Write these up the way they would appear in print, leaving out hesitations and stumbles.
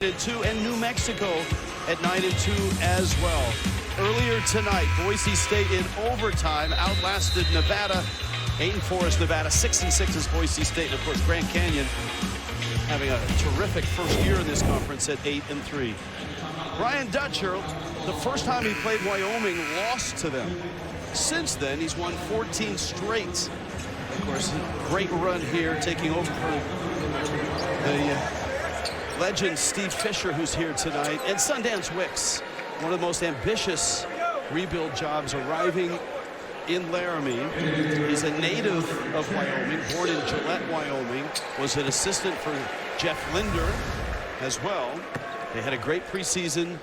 9-2, and New Mexico at 9-2 as well. Earlier tonight, Boise State in overtime outlasted Nevada. 8-4 is Nevada, 6-6 is Boise State, and of course Grand Canyon having a terrific first year in this conference at 8-3. Brian Dutcher, the first time he played Wyoming, lost to them. Since then, he's won 14 straight. Of course, great run here, taking over for the legend Steve Fisher, who's here tonight, and Sundance Wicks, one of the most ambitious rebuild jobs, arriving in Laramie. He's a native of Wyoming, born in Gillette, Wyoming, was an assistant for Jeff Linder as well. They had a great preseason,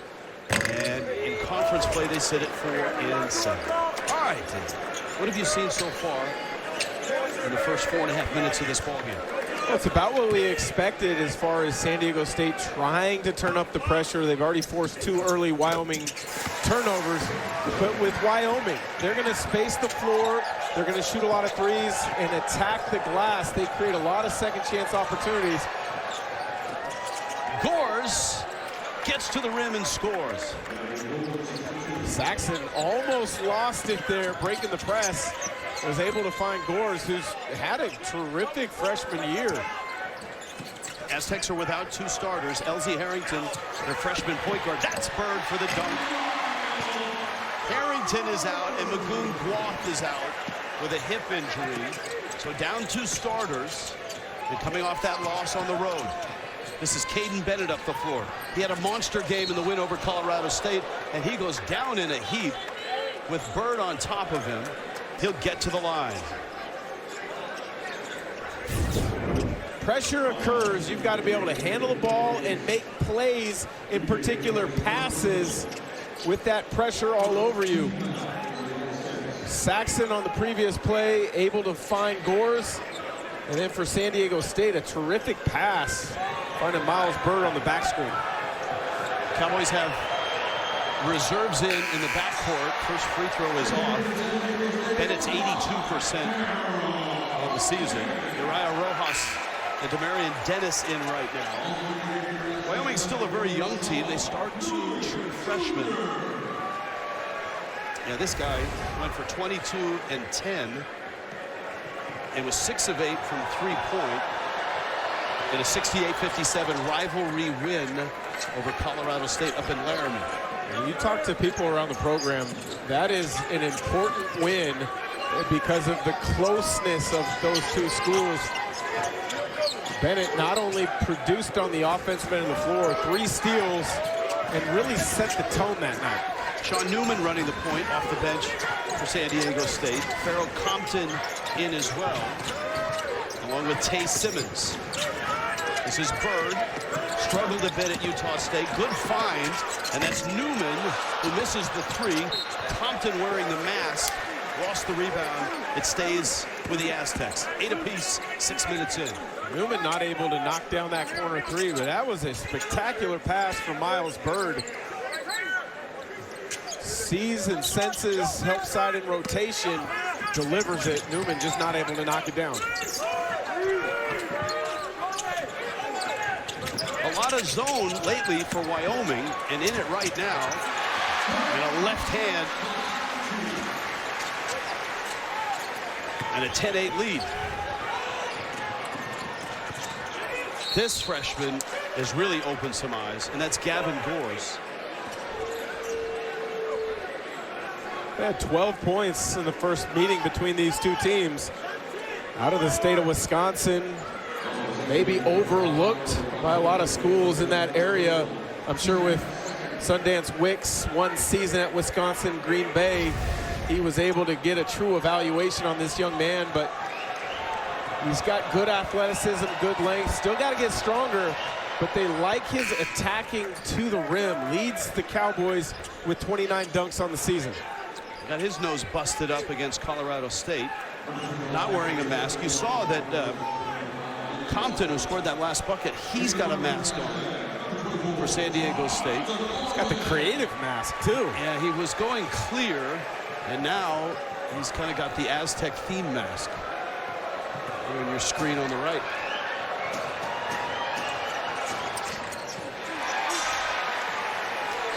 and in conference play they sit at 4-7. All right, Dave, what have you seen so far in the first 4.5 minutes of this ball game? Well, it's about what we expected as far as San Diego State trying to turn up the pressure. They've already forced 2 early Wyoming turnovers. But with Wyoming, they're going to space the floor. They're going to shoot a lot of threes and attack the glass. They create a lot of second chance opportunities. Gores gets to the rim and scores. Saxon almost lost it there, breaking the press. Was able to find Gores, who's had a terrific freshman year. Aztecs are without 2 starters. Elsie Harrington, their freshman point guard. That's Bird for the dunk. Harrington is out, and Magoon Guath is out with a hip injury. So down 2 starters, and coming off that loss on the road. This is Caden Bennett up the floor. He had a monster game in the win over Colorado State, and he goes down in a heap with Bird on top of him. He'll get to the line. Pressure occurs. You've got to be able to handle the ball and make plays, in particular passes, with that pressure all over you. Saxon on the previous play able to find Gores. And then for San Diego State, a terrific pass, finding Miles Bird on the back screen. Cowboys have reserves in the backcourt. First free throw is off. Bennett's 82% on the season. Uriah Rojas and Demarion Dennis in right now. Wyoming's still a very young team. They start 2 true freshmen. Yeah, this guy went for 22 and 10 and was 6 of 8 from 3-point in a 68-57 rivalry win over Colorado State up in Laramie. When you talk to people around the program, that is an important win because of the closeness of those 2 schools. Bennett not only produced on the offensive end of the floor, 3 steals, and really set the tone that night. Sean Newman running the point off the bench for San Diego State. Farrell Compton in as well, along with Tay Simmons. This is Bird. Struggled a bit at Utah State. Good find, and that's Newman who misses the 3. Compton wearing the mask, lost the rebound. It stays with the Aztecs. 8 apiece, 6 minutes in. Newman not able to knock down that corner 3, but that was a spectacular pass from Miles Bird. Sees and senses, helps side in rotation, delivers it. Newman just not able to knock it down. A lot of zone lately for Wyoming, and in it right now, and a left hand, and a 10-8 lead. This freshman has really opened some eyes, and that's Gavin Gores. They had 12 points in the first meeting between these 2 teams. Out of the state of Wisconsin, maybe overlooked by a lot of schools in that area. I'm sure with Sundance Wicks, 1 season at Wisconsin, Green Bay, he was able to get a true evaluation on this young man, but he's got good athleticism, good length, still got to get stronger, but they like his attacking to the rim. Leads the Cowboys with 29 dunks on the season. Got his nose busted up against Colorado State, not wearing a mask. You saw that Compton, who scored that last bucket, he's got a mask on for San Diego State. He's got the creative mask too. Yeah, he was going clear, and now he's kind of got the Aztec theme mask on your screen on the right.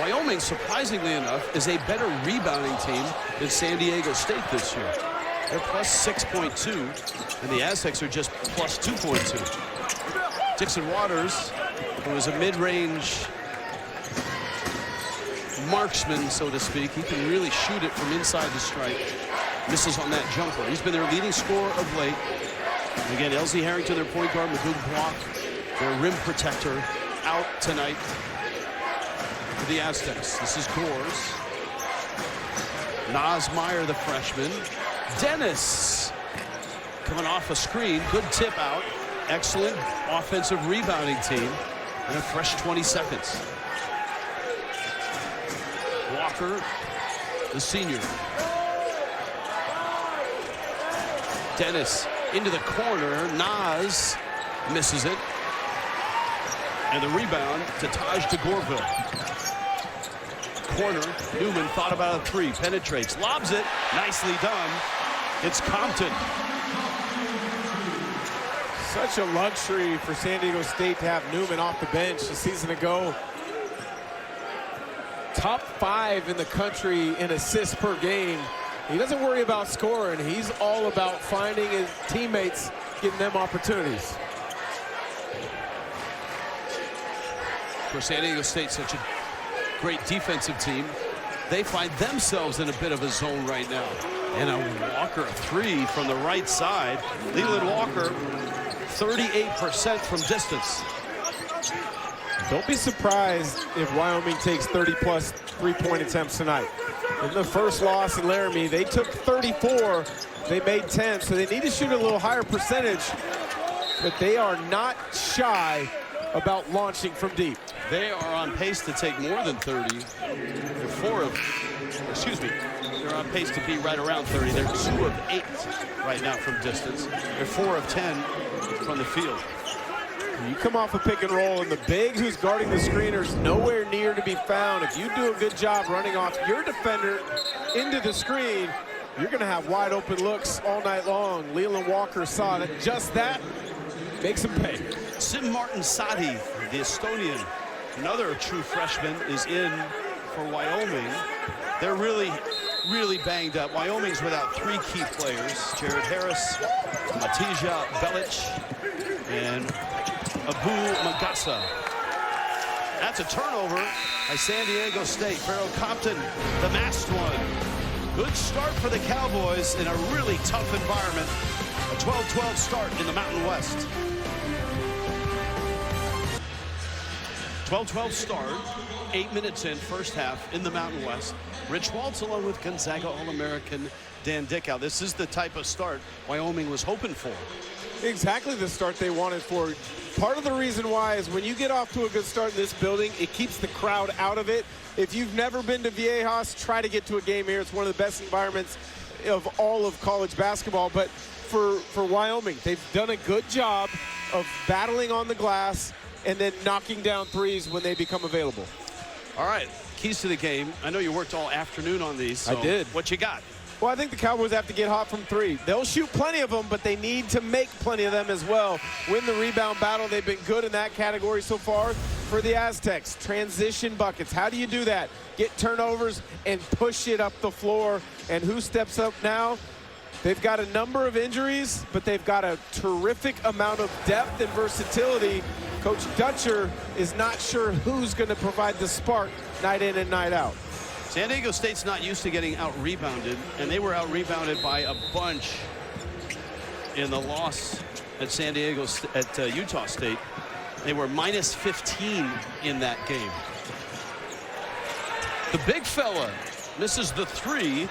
Wyoming, surprisingly enough, is a better rebounding team than San Diego State this year. They're plus 6.2, and the Aztecs are just plus 2.2. Dixon Waters, who is a mid-range marksman, so to speak, he can really shoot it from inside the stripe. Misses on that jumper. He's been their leading scorer of late. And again, LZ Harrington, their point guard, Magoo Block, their rim protector, out tonight for the Aztecs. This is Gores. Naz Meyer, the freshman. Dennis coming off a screen. Good tip out. Excellent offensive rebounding team. And a fresh 20 seconds. Walker, the senior. Dennis into the corner. Naz misses it. And the rebound to Taj DeGorville. Corner. Newman thought about a three. Penetrates. Lobs it. Nicely done. It's Compton. Such a luxury for San Diego State to have Newman off the bench a season ago. Top 5 in the country in assists per game. He doesn't worry about scoring. He's all about finding his teammates, giving them opportunities. For San Diego State, such a great defensive team, they find themselves in a bit of a zone right now. And a Walker, a three from the right side. Leland Walker, 38% from distance. Don't be surprised if Wyoming takes 30-plus three-point attempts tonight. In the first loss in Laramie, they took 34. They made 10, so they need to shoot a little higher percentage. But they are not shy about launching from deep. They are on pace to take more than 30. They're on pace to be right around 30. They're 2 of 8 right now from distance. They're 4 of 10 from the field. You come off a pick and roll, and the big who's guarding the screener's nowhere near to be found. If you do a good job running off your defender into the screen, you're going to have wide open looks all night long. Leland Walker saw that. Just that makes him pay. Sim Martin Sadi, the Estonian, another true freshman, is in for Wyoming. They're really banged up. Wyoming's without 3 key players: Jared Harris, Matija Belic, and Abu Magassa. That's a turnover by San Diego State. Farrell Compton, the masked one. Good start for the Cowboys in a really tough environment. A 12-12 start in the Mountain West. 12-12 start, 8 minutes in, first half in the Mountain West. Rich Waltz along with Gonzaga All-American Dan Dickow. This is the type of start Wyoming was hoping for. Exactly the start they wanted for. Part of the reason why is when you get off to a good start in this building, it keeps the crowd out of it. If you've never been to Viejas, try to get to a game here. It's one of the best environments of all of college basketball. But for Wyoming, they've done a good job of battling on the glass and then knocking down threes when they become available. All right, keys to the game. I know you worked all afternoon on these. So I did. What you got? Well, I think the Cowboys have to get hot from 3. They'll shoot plenty of them, but they need to make plenty of them as well. Win the rebound battle. They've been good in that category so far. For the Aztecs, transition buckets. How do you do that? Get turnovers and push it up the floor. And who steps up now? They've got a number of injuries, but they've got a terrific amount of depth and versatility. Coach Dutcher is not sure who's going to provide the spark night in and night out. San Diego State's not used to getting out-rebounded, and they were out-rebounded by a bunch in the loss at Utah State. They were minus 15 in that game. The big fella misses the 3.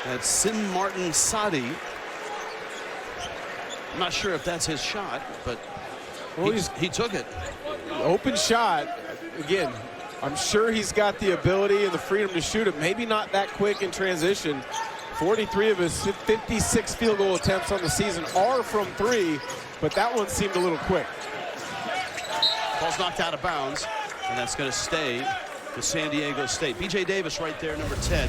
That's Sim Martin Sadi. I'm not sure if that's his shot, but well, he took it. Open shot. Again, I'm sure he's got the ability and the freedom to shoot it. Maybe not that quick in transition. 43 of his 56 field goal attempts on the season are from 3, but that one seemed a little quick. Ball's knocked out of bounds, and that's going to stay to San Diego State. B.J. Davis right there, number 10.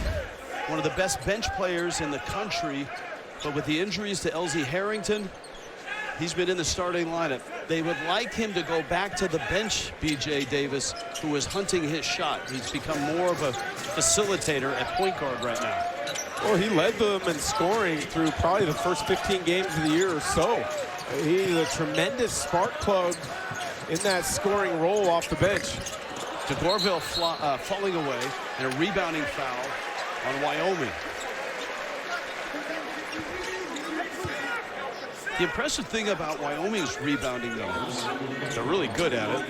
One of the best bench players in the country, but with the injuries to LZ Harrington, He's been in the starting lineup. They would like him to go back to the bench, B.J. Davis, who is hunting his shot. He's become more of a facilitator at point guard right now. Well, he led them in scoring through probably the first 15 games of the year or so. He's a tremendous spark plug in that scoring role off the bench. DeGorville falling away and a rebounding foul on Wyoming. The impressive thing about Wyoming's rebounding numbers, they're really good at it,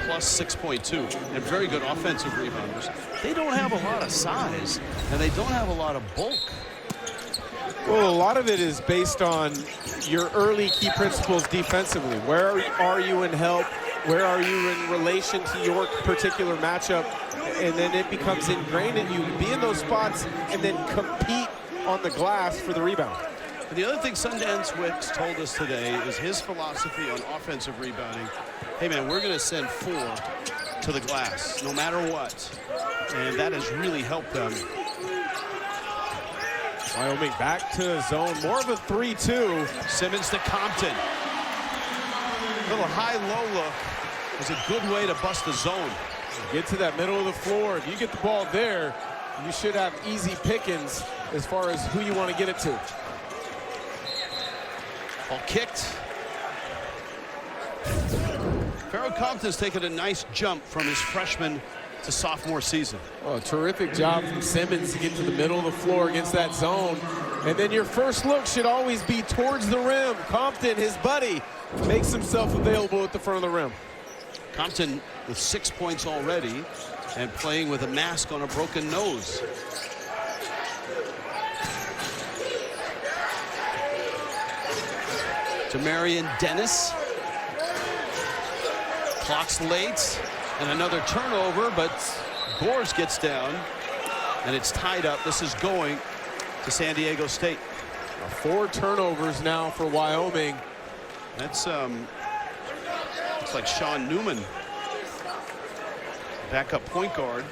plus 6.2, and very good offensive rebounders. They don't have a lot of size, and they don't have a lot of bulk. Well, a lot of it is based on your early key principles defensively. Where are you in help? Where are you in relation to your particular matchup? And then it becomes ingrained in you to be in those spots and then compete on the glass for the rebound. And the other thing Sundance Wicks told us today is his philosophy on offensive rebounding. Hey, man, we're going to send 4 to the glass, no matter what. And that has really helped them. Wyoming back to zone. More of a 3-2. Simmons to Compton. Little high-low look is a good way to bust the zone. Get to that middle of the floor. If you get the ball there, you should have easy pickings as far as who you want to get it to. Ball kicked. Farrell Compton's taken a nice jump from his freshman to sophomore season. Oh, a terrific job from Simmons to get to the middle of the floor against that zone. And then your first look should always be towards the rim. Compton, his buddy, makes himself available at the front of the rim. Compton with 6 points already and playing with a mask on a broken nose. To Marion Dennis. Clock's late and another turnover, but Gores gets down and it's tied up. This is going to San Diego State. 4 turnovers now for Wyoming. That's looks like Sean Newman, backup point guard.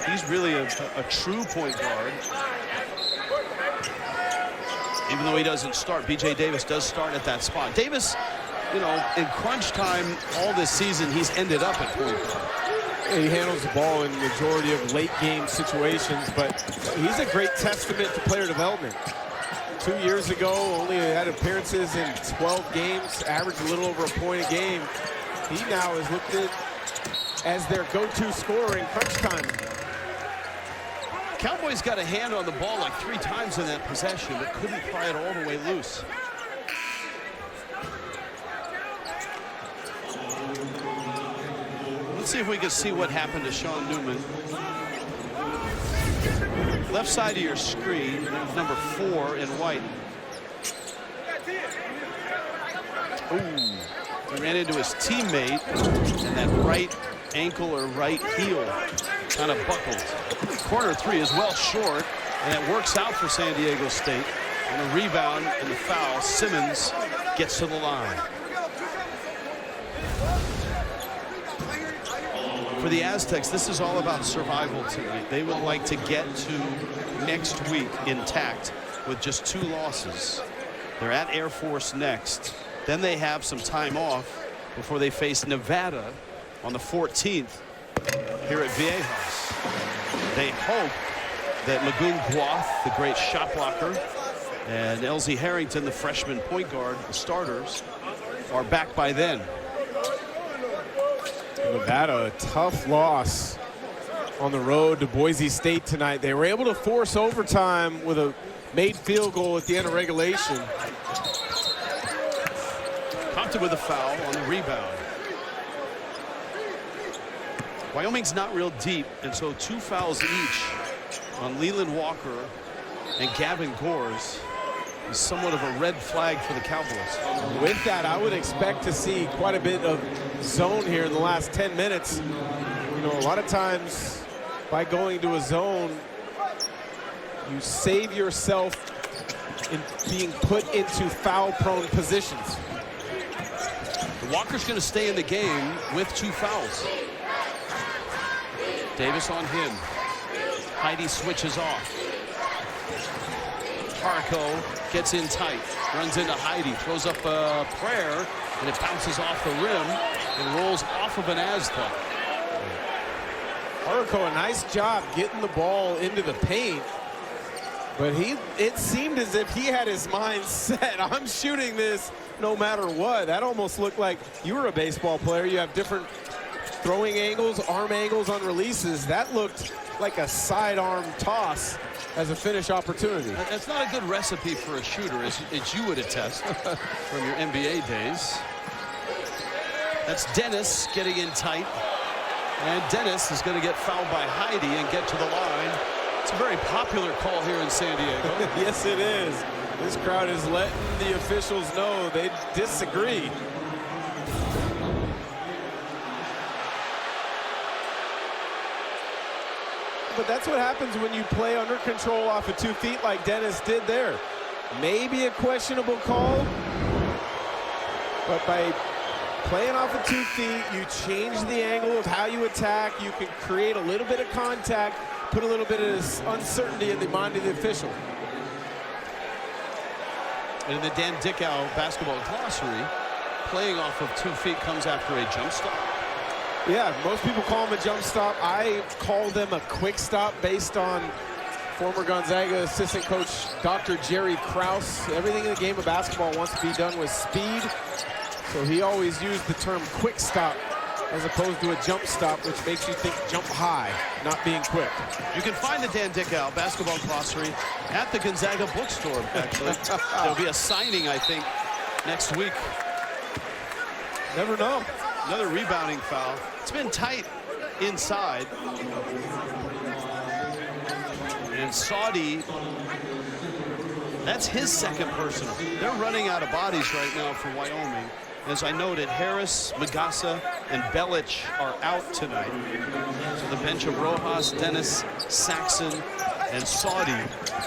He's really a true point guard. Even though he doesn't start, B.J. Davis does start at that spot. Davis, you know, in crunch time all this season, he's ended up at point guard. He handles the ball in the majority of late game situations, but he's a great testament to player development. 2 years ago, only had appearances in 12 games, averaged a little over a point a game. He now is looked at as their go-to scorer in crunch time. Cowboys got a hand on the ball like 3 times in that possession, but couldn't pry it all the way loose. Let's see if we can see what happened to Sean Newman. Left side of your screen, number 4 in white. Ooh, he ran into his teammate, and that right ankle or right heel kind of buckled. Corner 3 is well short, and it works out for San Diego State. And a rebound and the foul. Simmons gets to the line. For the Aztecs, this is all about survival tonight. They would like to get to next week intact with just 2 losses. They're at Air Force next. Then they have some time off before they face Nevada on the 14th here at Viejas. They hope that Magoon Guath, the great shot blocker, and Elsie Harrington, the freshman point guard, the starters, are back by then. Nevada, a tough loss on the road to Boise State tonight. They were able to force overtime with a made field goal at the end of regulation. Compton with a foul on the rebound. Wyoming's not real deep, and so 2 fouls each on Leland Walker and Gavin Gores is somewhat of a red flag for the Cowboys. With that, I would expect to see quite a bit of zone here in the last 10 minutes. You know, a lot of times by going to a zone, you save yourself in being put into foul-prone positions. Walker's going to stay in the game with 2 fouls. Davis on him. Heidi switches off. Harco gets in tight, runs into Heidi, throws up a prayer, and it bounces off the rim and rolls off of an Asda. Harco, a nice job getting the ball into the paint, but it seemed as if he had his mind set. I'm shooting this no matter what. That almost looked like you were a baseball player. You have different throwing angles, arm angles on releases. That looked like a sidearm toss as a finish opportunity. That's not a good recipe for a shooter, as you would attest from your NBA days. That's Dennis getting in tight. And Dennis is going to get fouled by Heidi and get to the line. It's a very popular call here in San Diego. Yes, it is. This crowd is letting the officials know they disagree. But that's what happens when you play under control off of 2 feet like Dennis did there. Maybe a questionable call, but by playing off of 2 feet, you change the angle of how you attack. You can create a little bit of contact, put a little bit of uncertainty in the mind of the official. And in the Dan Dickow basketball glossary, playing off of 2 feet comes after a jump stop. Yeah, most people call them a jump stop. I call them a quick stop based on former Gonzaga assistant coach Dr. Jerry Krause. Everything in the game of basketball wants to be done with speed. So he always used the term quick stop as opposed to a jump stop, which makes you think jump high, not being quick. You can find the Dan Dickow basketball glossary at the Gonzaga bookstore, actually. There'll be a signing, I think, next week. Never know. Another rebounding foul. It's been tight inside. And Saudi, that's his second personal. They're running out of bodies right now for Wyoming. As I noted, Harris, Magassa, and Belic are out tonight. So the bench of Rojas, Dennis, Saxon, and Saudi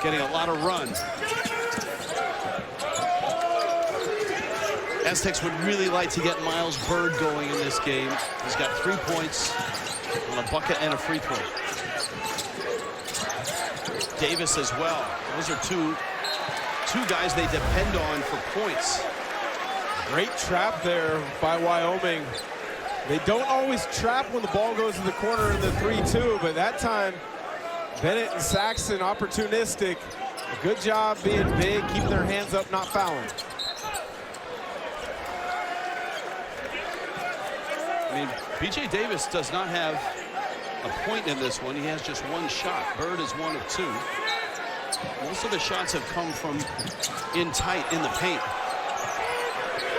getting a lot of run. Aztecs would really like to get Miles Bird going in this game. He's got 3 points on a bucket and a free throw. Davis as well. Those are two guys they depend on for points. Great trap there by Wyoming. They don't always trap when the ball goes to the corner in the 3-2, but that time, Bennett and Saxon opportunistic. A good job being big, keeping their hands up, not fouling. I mean, B.J. Davis does not have a point in this one. He has just one shot. Bird is 1 of 2. Most of the shots have come from in tight in the paint.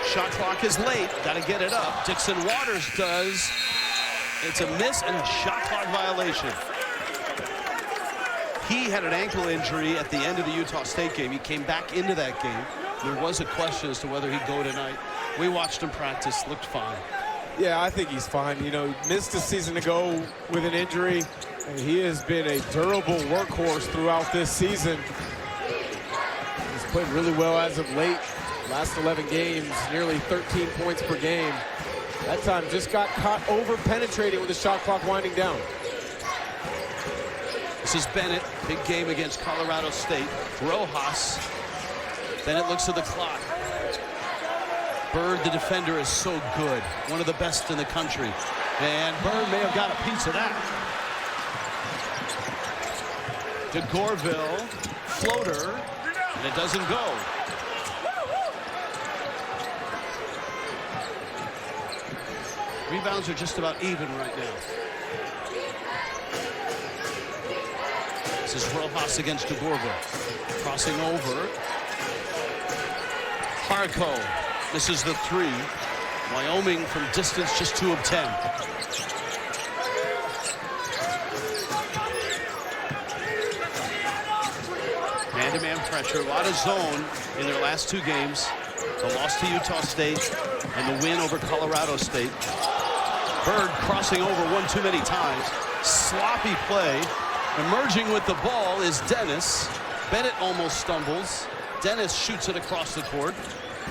Shot clock is late. Got to get it up. Dixon Waters does. It's a miss and a shot clock violation. He had an ankle injury at the end of the Utah State game. He came back into that game. There was a question as to whether he'd go tonight. We watched him practice. Looked fine. Yeah, I think he's fine. You know, missed a season ago with an injury, and he has been a durable workhorse throughout this season. He's played really well as of late. Last 11 games, nearly 13 points per game. That time just got caught over-penetrating with the shot clock winding down. This is Bennett. Big game against Colorado State. Rojas. Bennett looks at the clock. Bird, the defender, is so good. One of the best in the country. And Bird may have got a piece of that. To Gorville. Floater. And it doesn't go. Rebounds are just about even right now. This is Rojas against DeGorville. Crossing over. Harco. This is the 3. Wyoming from distance just 2 of 10. Man-to-man pressure. A lot of zone in their last 2 games. The loss to Utah State and the win over Colorado State. Bird crossing over one too many times. Sloppy play. Emerging with the ball is Dennis. Bennett almost stumbles. Dennis shoots it across the court.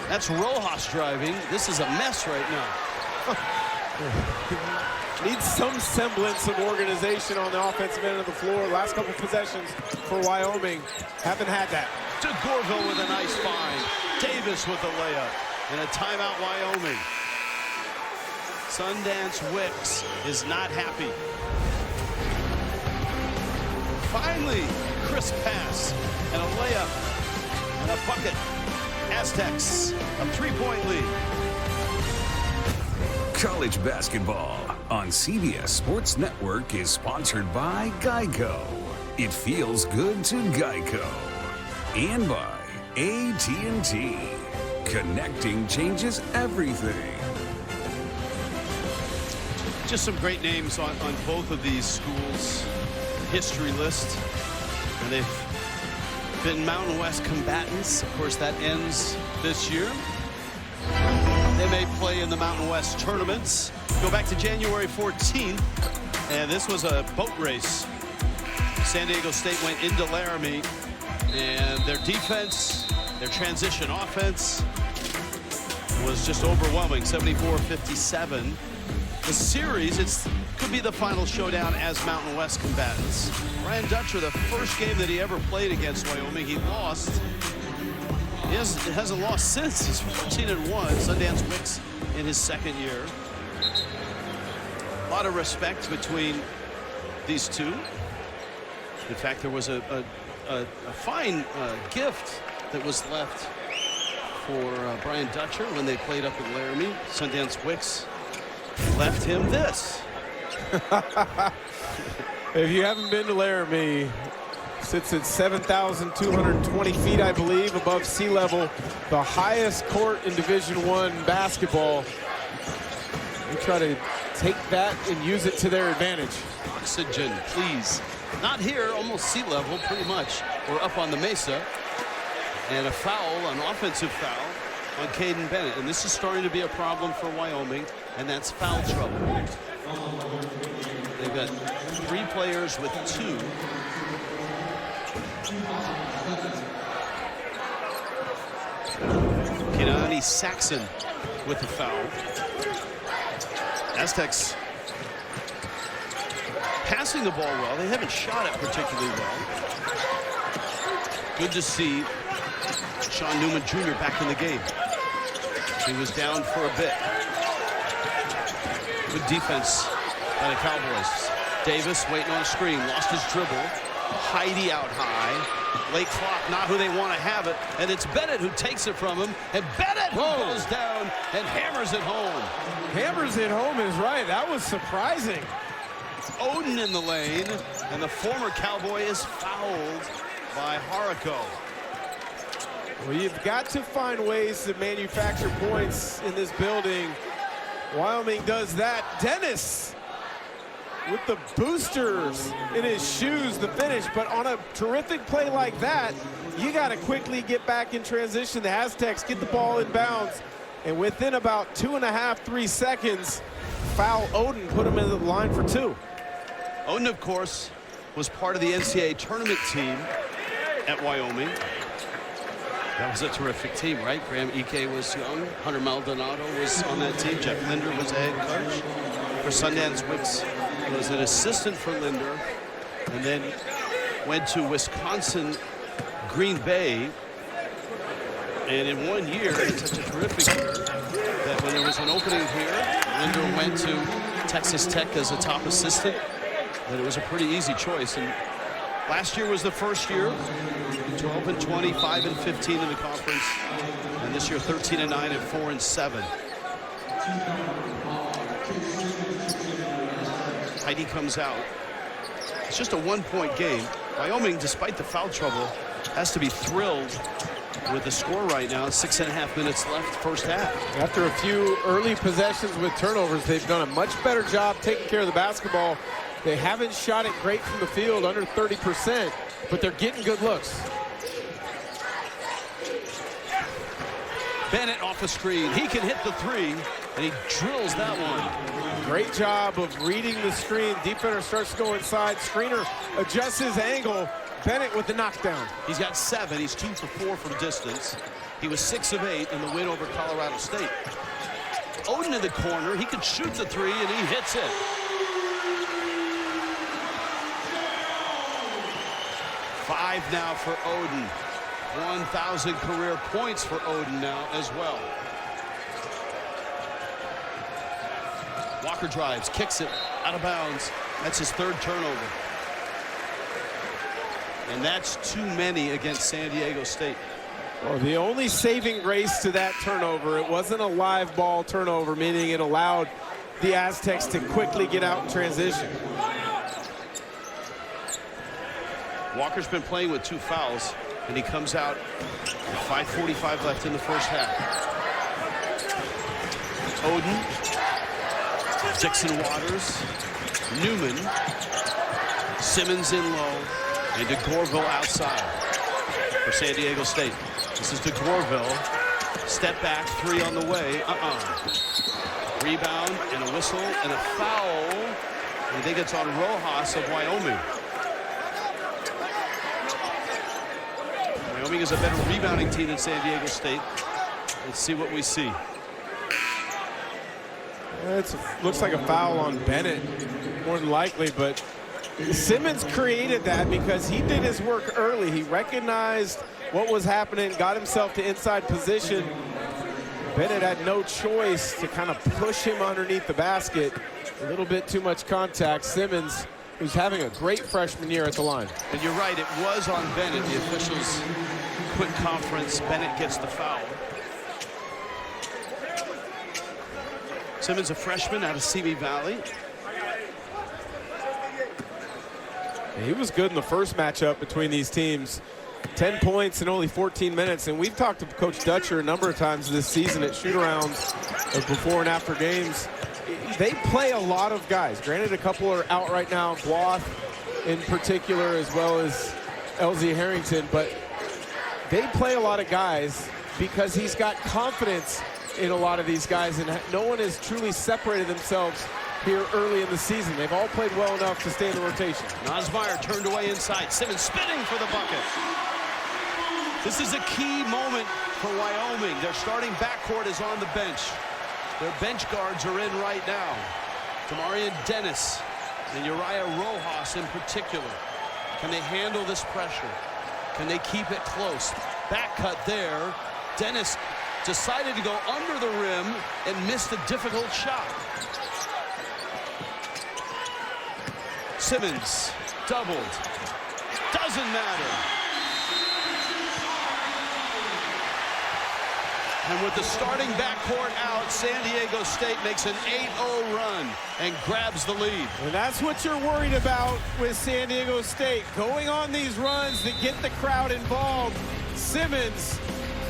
That's Rojas driving. This is a mess right now. Needs some semblance of organization on the offensive end of the floor. Last couple possessions for Wyoming haven't had that. DeGorville with a nice find. Davis with a layup. And a timeout, Wyoming. Sundance Wicks is not happy. Finally, crisp pass and a layup and a bucket. Aztecs, a three-point lead. College basketball on CBS Sports Network is sponsored by Geico. It feels good to Geico. And by AT&T. Connecting changes everything. Just some great names on both of these schools' history list. And they've been Mountain West combatants. Of course, that ends this year. They may play in the Mountain West tournaments. Go back to January 14th, and this was a boat race. San Diego State went into Laramie, and their defense, their transition offense was just overwhelming, 74-57. The series, it could be the final showdown as Mountain West combatants. Brian Dutcher, the first game that he ever played against Wyoming, he lost. He hasn't lost since. He's 14-1. Sundance Wicks in his second year. A lot of respect between these two. In fact, there was a fine gift that was left for Brian Dutcher when they played up in Laramie. Sundance Wicks left him this. If you haven't been to Laramie, sits at 7,220 feet, I believe, above sea level. The highest court in Division I basketball. They try to take that and use it to their advantage. Oxygen, please. Not here, almost sea level, pretty much. We're up on the mesa. And a foul, an offensive foul on Caden Bennett. And this is starting to be a problem for Wyoming, and that's foul trouble. They've got 3 players with 2. Kenani Saxon with the foul. Aztecs passing the ball well. They haven't shot it particularly well. Good to see Sean Newman Jr. back in the game. He was down for a bit. Good defense by the Cowboys. Davis waiting on a screen, lost his dribble. Heidi out high. Late clock, not who they want to have it. And it's Bennett who takes it from him. And Bennett goes down and hammers it home. Hammers it home is right. That was surprising. Oden in the lane, and the former Cowboy is fouled by Harako. Well, you've got to find ways to manufacture points in this building. Wyoming does that. Dennis with the boosters in his shoes, the finish. But on a terrific play like that, you got to quickly get back in transition. The Aztecs get the ball in bounds, and within about 2.5, 3 seconds, foul Oden, put him in the line for 2. Oden, of course, was part of the NCAA tournament team at Wyoming. That was a terrific team, right? Graham Ike was young. Hunter Maldonado was on that team. Jeff Linder was the head coach. For Sundance Wicks was an assistant for Linder, and then went to Wisconsin, Green Bay. And in 1 year, it's such a terrific year that when there was an opening here, Linder went to Texas Tech as a top assistant. That it was a pretty easy choice. And last year was the first year. 12-20, 5-15 in the conference, and this year 13-9 and 4-7. Heidi comes out. It's just a 1-point game. Wyoming, despite the foul trouble, has to be thrilled with the score right now. 6.5 minutes left, first half. After a few early possessions with turnovers, they've done a much better job taking care of the basketball. They haven't shot it great from the field, under 30%, but they're getting good looks. Bennett off the screen. He can hit the 3, and he drills that one. Great job of reading the screen. Defender starts to go inside. Screener adjusts his angle. Bennett with the knockdown. He's got 7. He's 2 for 4 from distance. He was 6 of 8 in the win over Colorado State. Oden in the corner. He could shoot the 3, and he hits it. Five now for Oden. 1,000 career points for Oden now as well. Walker drives, kicks it out of bounds. That's his third turnover. And that's too many against San Diego State. Well, the only saving grace to that turnover, it wasn't a live ball turnover, meaning it allowed the Aztecs to quickly get out in transition. Walker's been playing with 2 fouls, and he comes out with 5:45 left in the first half. Oden, Dixon Waters, Newman, Simmons in low, and DeGorville outside for San Diego State. This is DeGorville. Step back, 3 on the way. Rebound and a whistle and a foul. I think it's on Rojas of Wyoming. Wyoming is a better rebounding team than San Diego State. Let's see what we see. It looks like a foul on Bennett, more than likely, but Simmons created that because he did his work early. He recognized what was happening, got himself to inside position. Bennett had no choice to kind of push him underneath the basket. A little bit too much contact. Simmons, who's having a great freshman year at the line. And you're right, it was on Bennett. The officials quit conference. Bennett gets the foul. Simmons, a freshman out of Simi Valley. He was good in the first matchup between these teams. 10 points in only 14 minutes. And we've talked to Coach Dutcher a number of times this season at shoot-arounds before and after games. They play a lot of guys. Granted, a couple are out right now, Bloth in particular, as well as LZ Harrington. But they play a lot of guys because he's got confidence in a lot of these guys. And no one has truly separated themselves here early in the season. They've all played well enough to stay in the rotation. Nosmeyer turned away inside. Simmons spinning for the bucket. This is a key moment for Wyoming. Their starting backcourt is on the bench. Their bench guards are in right now. Tamarian Dennis and Uriah Rojas in particular. Can they handle this pressure? Can they keep it close? Back cut there. Dennis decided to go under the rim and missed a difficult shot. Simmons doubled. Doesn't matter. And with the starting backcourt out, San Diego State makes an 8-0 run and grabs the lead. And that's what you're worried about with San Diego State. Going on these runs to get the crowd involved. Simmons,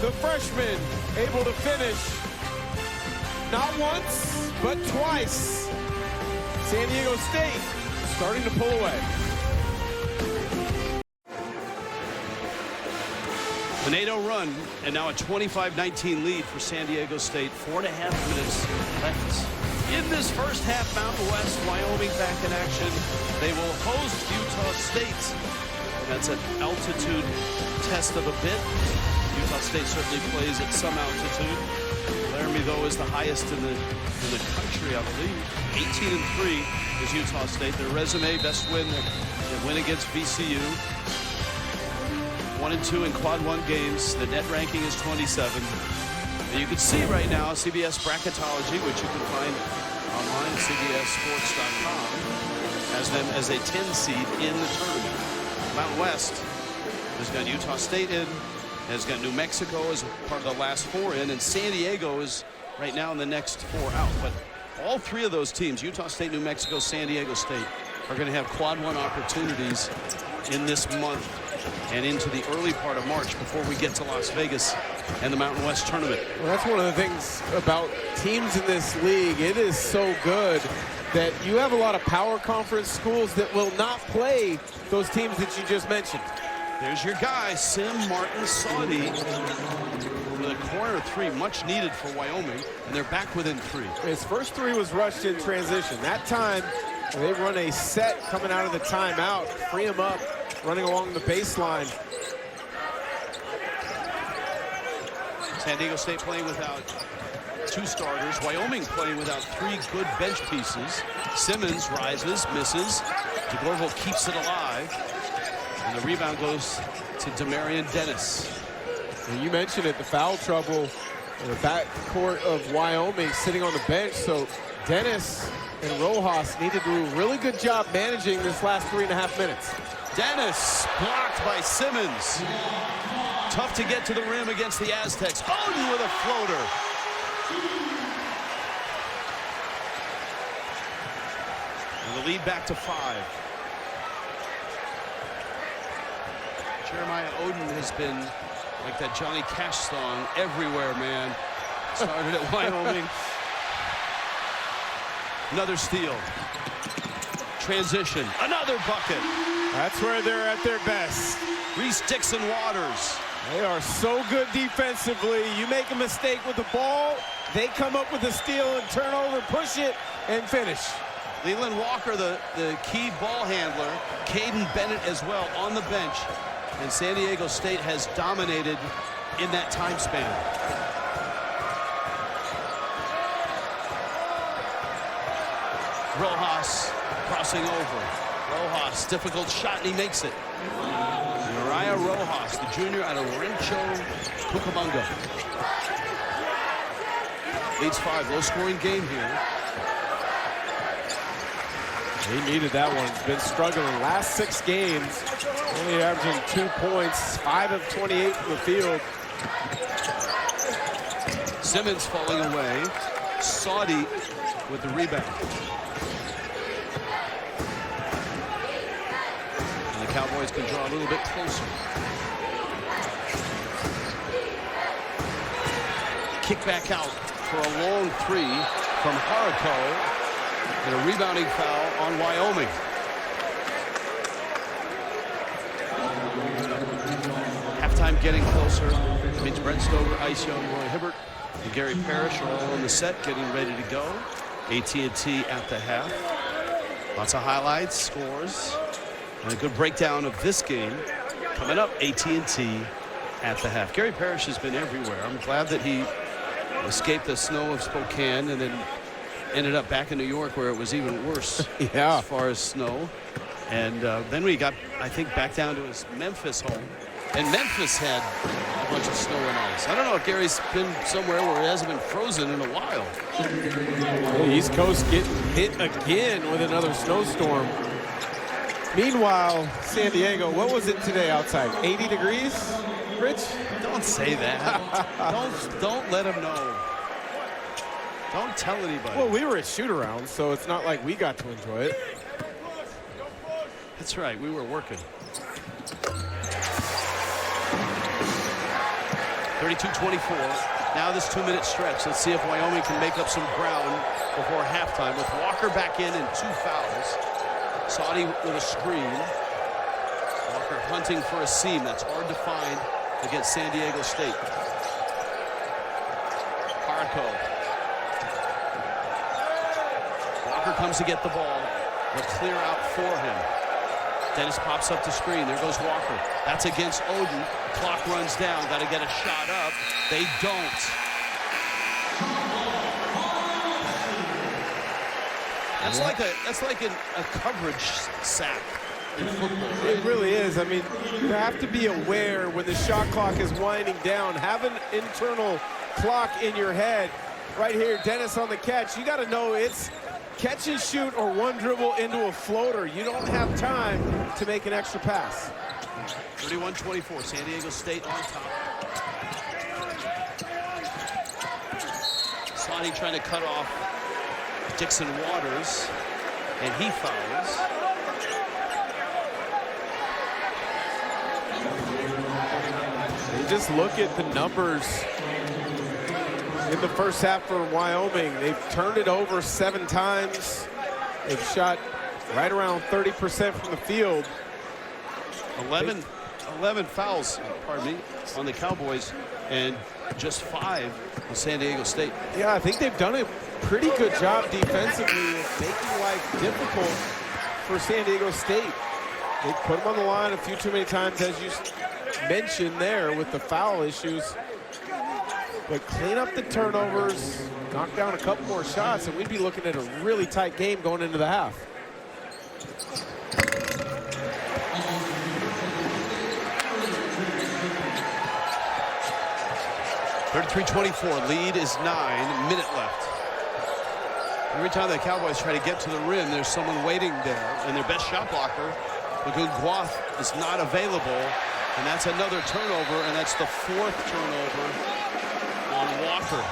the freshman, able to finish. Not once, but twice. San Diego State starting to pull away. An 8-0 run, and now a 25-19 lead for San Diego State. 4.5 minutes left in this first half. Mountain West, Wyoming back in action. They will host Utah State. That's an altitude test of a bit. Utah State certainly plays at some altitude. Laramie, though, is the highest in the country, I believe. 18-3 is Utah State. Their resume, best win, their win against VCU. 1-2 in quad 1 games. The net ranking is 27. And you can see right now CBS Bracketology, which you can find online at cbssports.com, has them as a 10 seed in the tournament. Mountain West has got Utah State in, has got New Mexico as part of the last 4 in, and San Diego is right now in the next 4 out. But all 3 of those teams, Utah State, New Mexico, San Diego State, are going to have quad 1 opportunities in this month and into the early part of March before we get to Las Vegas and the Mountain West tournament. Well, that's one of the things about teams in this league. It is so good that you have a lot of power conference schools that will not play those teams that you just mentioned. There's your guy, Sim Martin Saudi, with a corner 3, much needed for Wyoming, and they're back within 3. His first 3 was rushed in transition. That time, they run a set coming out of the timeout, free him up, running along the baseline. San Diego State playing without 2 starters. Wyoming playing without 3 good bench pieces. Simmons rises, misses. DeGorville keeps it alive. And the rebound goes to Tamarian Dennis. And you mentioned it, the foul trouble in the backcourt of Wyoming sitting on the bench. So Dennis and Rojas need to do a really good job managing this last 3.5 minutes. Dennis blocked by Simmons. Tough to get to the rim against the Aztecs. Oden with a floater. And the lead back to 5. Jeremiah Oden has been like that Johnny Cash song everywhere, man. Started at Wyoming. Another steal. Transition. Another bucket. That's where they're at their best. Reese Dixon-Waters. They are so good defensively. You make a mistake with the ball, they come up with a steal and turnover, push it, and finish. Leland Walker, the key ball handler. Caden Bennett as well on the bench. And San Diego State has dominated in that time span. Rojas crossing over. Rojas, difficult shot, and he makes it. Uriah Rojas, the junior out of Rancho Cucamonga. Leads 5, low-scoring game here. He needed that one. He's been struggling last 6 games. Only averaging 2 points, 5 of 28 from the field. Simmons falling away. Saudi with the rebound. And the Cowboys can draw a little bit closer. Kick back out for a long 3 from Haraco. And a rebounding foul on Wyoming. Halftime getting closer. It means Brent Stover, Ice Young, Roy Hibbert, and Gary Parrish are all on the set, getting ready to go. AT&T at the half. Lots of highlights, scores, and a good breakdown of this game coming up. AT&T at the half. Gary Parrish has been everywhere. I'm glad that he escaped the snow of Spokane and then ended up back in New York, where it was even worse yeah, as far as snow. And then we got, I think, back down to his Memphis home. And Memphis had a bunch of snow and ice. I don't know if Gary's been somewhere where it hasn't been frozen in a while. The East Coast getting hit again with another snowstorm. Meanwhile, San Diego, what was it today outside? 80 degrees, Rich? Don't say that. don't let him know. Don't tell anybody. Well, we were at shoot-around, so it's not like we got to enjoy it. That's right. We were working. 32-24. Now this 2-minute stretch. Let's see if Wyoming can make up some ground before halftime with Walker back in and 2 fouls. Saudi with a screen. Walker hunting for a seam. That's hard to find against San Diego State. Haraco. Walker comes to get the ball. The clear out for him. Dennis pops up the screen. There goes Walker. That's against Oden. Clock runs down. Got to get a shot up. They don't. That's like a coverage sack in football. Right? It really is. I mean, you have to be aware when the shot clock is winding down. Have an internal clock in your head. Right here, Dennis on the catch. You got to know it's catch and shoot or one dribble into a floater. You don't have time to make an extra pass. 31-24, San Diego State on top. Saudi trying to cut off Dixon-Waters, and he fouls. You just look at the numbers in the first half for Wyoming. They've turned it over 7 times. They've shot right around 30% from the field. 11 fouls, pardon me, on the Cowboys, and just 5 on San Diego State. Yeah, I think they've done a pretty good job defensively of making life difficult for San Diego State. They put them on the line a few too many times, as you mentioned there, with the foul issues. But clean up the turnovers, knock down a couple more shots, and we'd be looking at a really tight game going into the half. 33-24, lead is 9, minute left. Every time the Cowboys try to get to the rim, there's someone waiting there, and their best shot blocker, Lagoon Guath, is not available, and that's another turnover, and that's the 4th turnover on Walker.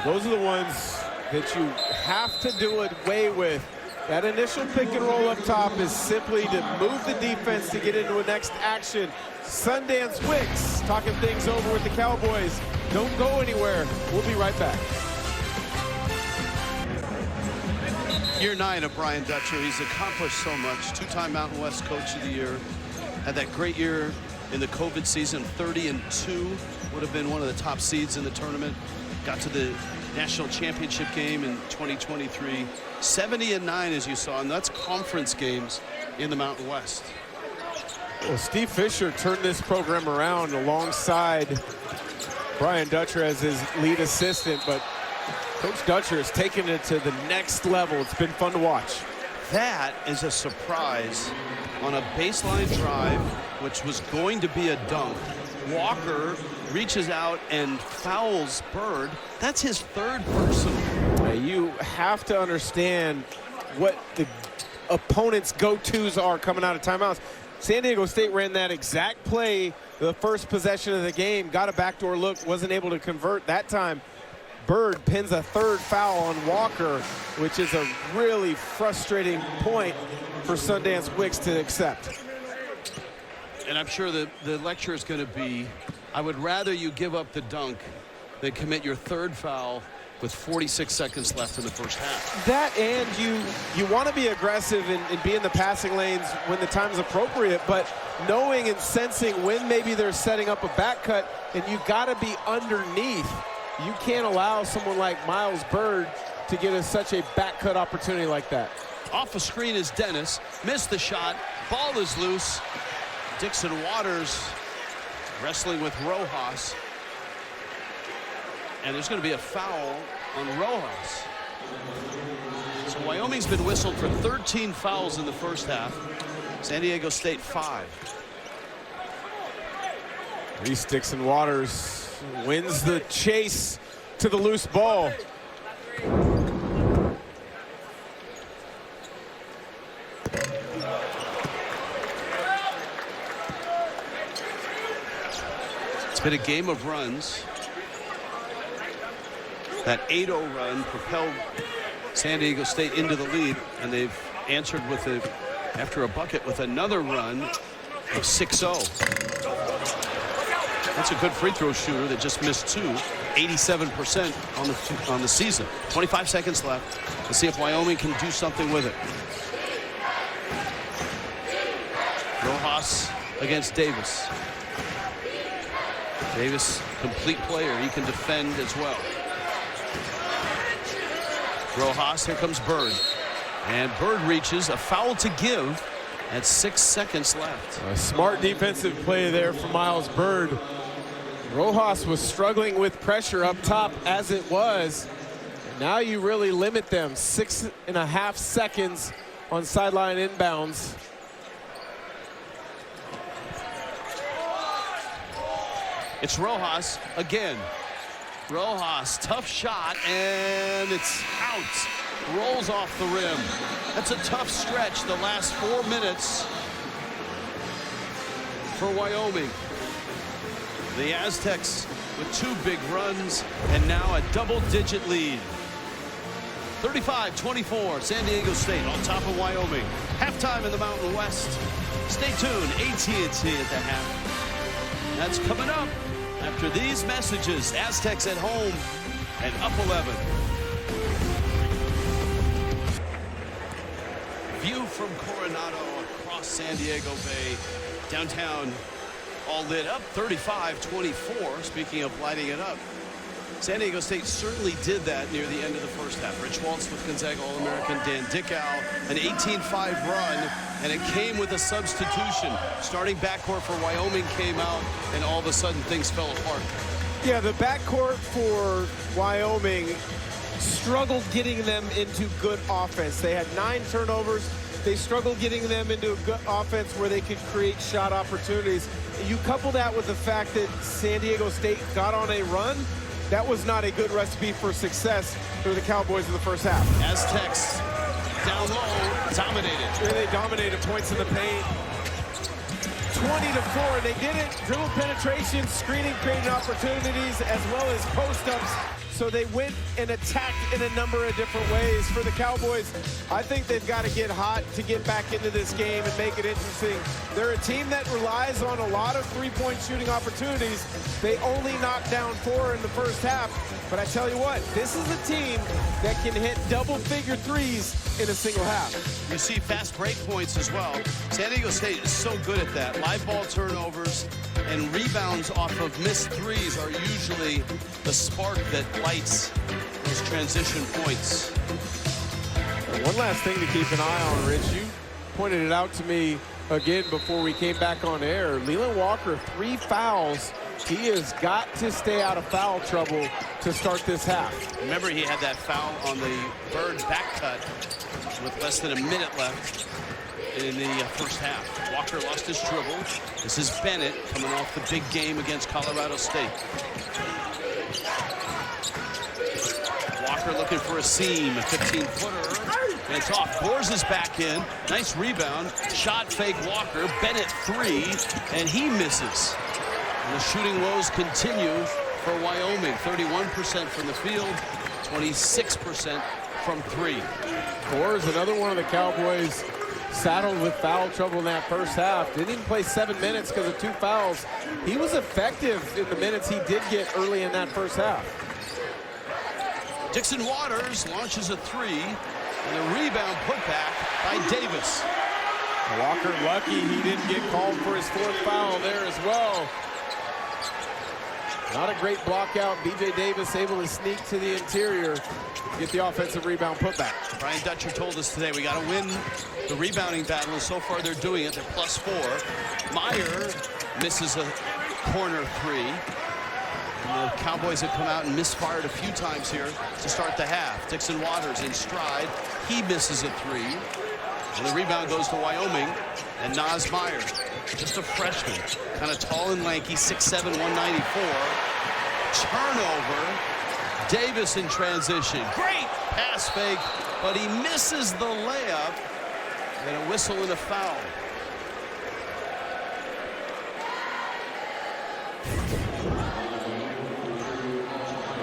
Those are the ones that you have to do away with. That initial pick and roll up top is simply to move the defense to get into a next action. Sundance Wicks talking things over with the Cowboys. Don't go anywhere. We'll be right back. Year 9 of Brian Dutcher. He's accomplished so much. Two-time Mountain West Coach of the Year. Had that great year in the COVID season, 30-2. Would have been one of the top seeds in the tournament. Got to the national championship game in 2023. 70-9, as you saw, and that's conference games in the Mountain West. Well, Steve Fisher turned this program around alongside Brian Dutcher as his lead assistant, but Coach Dutcher has taken it to the next level. It's been fun to watch. That is a surprise on a baseline drive, which was going to be a dunk. Walker reaches out and fouls Bird. That's his 3rd personal. You have to understand what the opponent's go-tos are coming out of timeouts. San Diego State ran that exact play the first possession of the game, got a backdoor look, wasn't able to convert that time. Bird pins a 3rd foul on Walker, which is a really frustrating point for Sundance Wicks to accept. And I'm sure the lecture is going to be, I would rather you give up the dunk than commit your 3rd foul with 46 seconds left in the first half. That, and you want to be aggressive and be in the passing lanes when the time's appropriate, but knowing and sensing when maybe they're setting up a back cut, and you got to be underneath. You can't allow someone like Miles Bird to get such a back cut opportunity like that. Off the screen is Dennis. Missed the shot. Ball is loose. Dixon Waters wrestling with Rojas. And there's going to be a foul on Rojas. So Wyoming's been whistled for 13 fouls in the first half. San Diego State 5. Reese Dixon Waters wins the chase to the loose ball. It's been a game of runs. That 8-0 run propelled San Diego State into the lead, and they've answered with after a bucket with another run of 6-0. That's a good free throw shooter that just missed 2. 87% on the season. 25 seconds left. Let's see if Wyoming can do something with it. Rojas against Davis. Davis, complete player. He can defend as well. Rojas, here comes Bird. And Bird reaches, a foul to give at 6 seconds left. A smart defensive play there from Miles Bird. Rojas was struggling with pressure up top as it was. Now you really limit them. 6.5 seconds on sideline inbounds. It's Rojas again. Rojas, tough shot, and it's out. Rolls off the rim. That's a tough stretch the last 4 minutes for Wyoming. The Aztecs with 2 big runs and now a double-digit lead. 35-24, San Diego State on top of Wyoming. Halftime in the Mountain West. Stay tuned, AT&T at the half. That's coming up after these messages. Aztecs at home and up 11. View from Coronado across San Diego Bay. Downtown all lit up, 35-24. Speaking of lighting it up, San Diego State certainly did that near the end of the first half. Rich Waltz with Gonzaga All-American Dan Dickow, an 18-5 run, and it came with a substitution. Starting backcourt for Wyoming came out, and all of a sudden things fell apart. Yeah, the backcourt for Wyoming struggled getting them into good offense. They had 9 turnovers. they struggled getting them into a good offense where they could create shot opportunities. You couple that with the fact that San Diego State got on a run, that was not a good recipe for success for the Cowboys in the first half. Aztecs down low, dominated. Really dominated points in the paint. 20-4, and they did it. Dribble penetration, screening, creating opportunities, as well as post-ups. So they went and attacked in a number of different ways. For the Cowboys, I think they've got to get hot to get back into this game and make it interesting. They're a team that relies on a lot of three-point shooting opportunities. They only knocked down 4 in the first half. But I tell you what, this is a team that can hit double-figure threes in a single half. You see fast break points as well. San Diego State is so good at that. Live ball turnovers and rebounds off of missed threes are usually the spark that lights those transition points. One last thing to keep an eye on, Rich. You pointed it out to me again before we came back on air. Leland Walker, 3 fouls. He has got to stay out of foul trouble to start this half. Remember, he had that foul on the Bird back cut with less than a minute left in the first half. Walker lost his dribble. This is Bennett coming off the big game against Colorado State. Walker looking for a seam, a 15-footer, and it's off. Gores is back in. Nice rebound. Shot fake Walker. Bennett 3, and he misses. And the shooting woes continue for Wyoming. 31% from the field, 26% from 3. Gores, another one of the Cowboys saddled with foul trouble in that first half. Didn't even play 7 minutes because of 2 fouls. He was effective in the minutes he did get early in that first half. Dixon Waters launches a 3, and a rebound put back by Davis. Walker lucky he didn't get called for his 4th foul there as well. Not a great block out. B.J. Davis able to sneak to the interior, get the offensive rebound put back. Brian Dutcher told us today we got to win the rebounding battle, and so far they're doing it. They're +4. Meyer misses a corner 3. And the Cowboys have come out and misfired a few times here to start the half. Dixon Waters in stride. He misses a 3. And the rebound goes to Wyoming. And Naz Meyer, just a freshman, kind of tall and lanky, 6'7", 194. Turnover. Davis in transition. Great pass fake, but he misses the layup. And a whistle and a foul.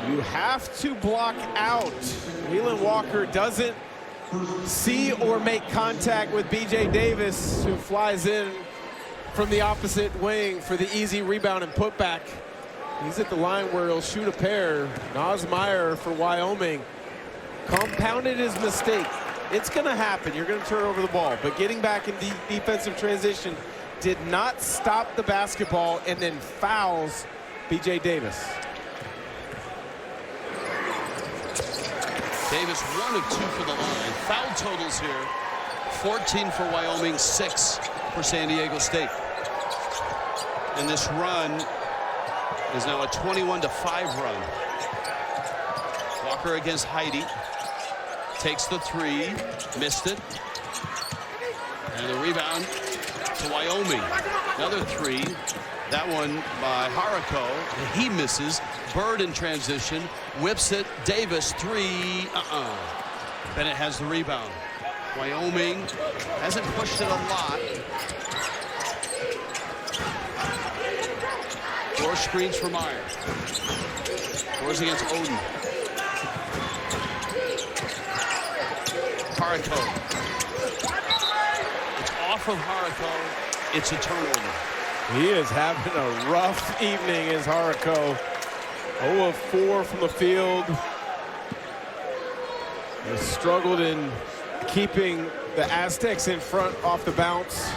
You have to block out. Leland Walker doesn't see or make contact with B.J. Davis, who flies in from the opposite wing for the easy rebound and putback. He's at the line where he'll shoot a pair. Naz Meyer for Wyoming compounded his mistake. It's going to happen. You're going to turn over the ball. But getting back in defensive transition did not stop the basketball, and then fouls B.J. Davis. Davis 1 of 2 for the line. Foul totals here. 14 for Wyoming, 6 for San Diego State. And this run is now a 21-5 run. Walker against Heidi. Takes the 3, missed it. And the rebound to Wyoming. Another 3. That one by Harako. And he misses. Bird in transition. Whips it. Davis 3. Bennett has the rebound. Wyoming hasn't pushed it a lot. 4 screens for Meyer. Gores against Oden. Harako. It's off of Harako. It's a turnover. He is having a rough evening as Harako. 0 of 4 from the field. Has struggled in keeping the Aztecs in front off the bounce.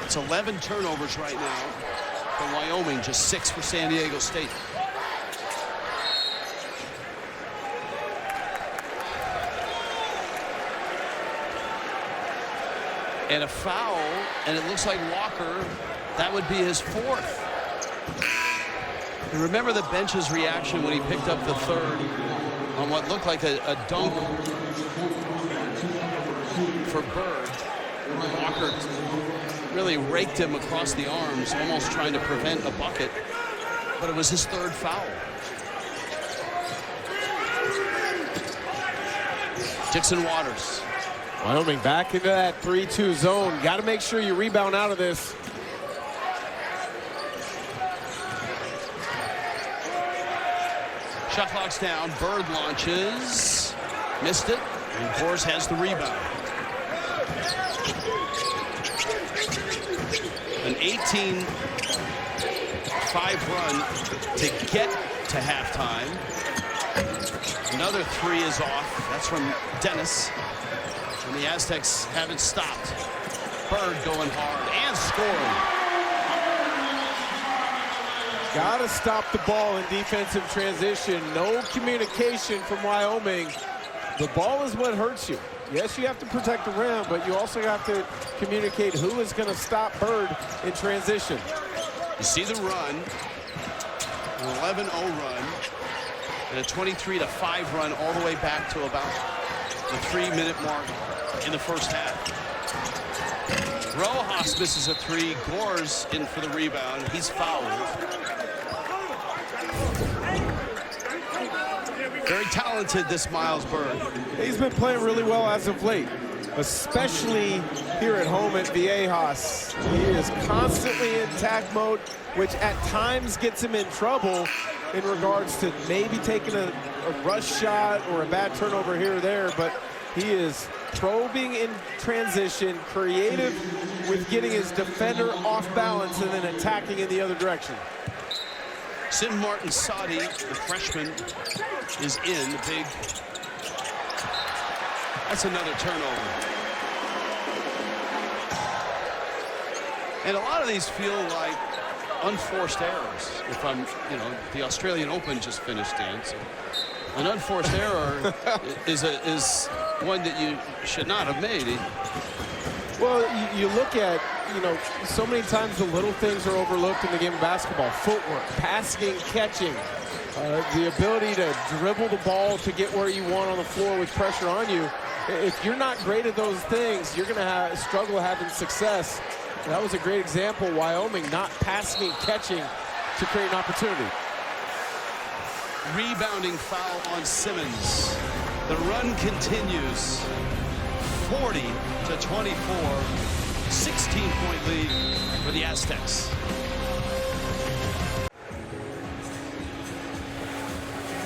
It's 11 turnovers right now for Wyoming, just 6 for San Diego State. And a foul, and it looks like Walker, that would be his 4th. And remember the bench's reaction when he picked up the 3rd on what looked like a dunk for Bird. Walker really raked him across the arms, almost trying to prevent a bucket, but it was his third foul. Dixon Waters. Wyoming back into that 3-2 zone. Got to make sure you rebound out of this. Shot clock's down. Bird launches. Missed it. And Gores has the rebound. An 18-5 run to get to halftime. Another three is off. That's from Dennis. And the Aztecs haven't stopped. Bird going hard and scoring. Got to stop the ball in defensive transition. No communication from Wyoming. The ball is what hurts you. Yes, you have to protect the rim, but you also have to communicate who is going to stop Bird in transition. You see the run, an 11-0 run, and a 23-5 run all the way back to about the 3-minute mark in the first half. Rojas misses a three. Gores in for the rebound. He's fouled. Very talented, this Miles Bird. He's been playing really well as of late, especially here at home at Viejas. He is constantly in attack mode, which at times gets him in trouble in regards to maybe taking a rush shot or a bad turnover here or there, but he is probing in transition, creative with getting his defender off balance and then attacking in the other direction. Sim Martin Sadi, the freshman, is in. The big. That's another turnover. And a lot of these feel like unforced errors. If I'm, the Australian Open just finished, Dan. So an unforced error is one that you should not have made. Well, you look at, so many times the little things are overlooked in the game of basketball. Footwork, passing, catching, the ability to dribble the ball to get where you want on the floor with pressure on you. If you're not great at those things, you're going to struggle having success. That was a great example. Wyoming not passing and catching to create an opportunity. Rebounding foul on Simmons. The run continues. 40-24, 16-point lead for the Aztecs.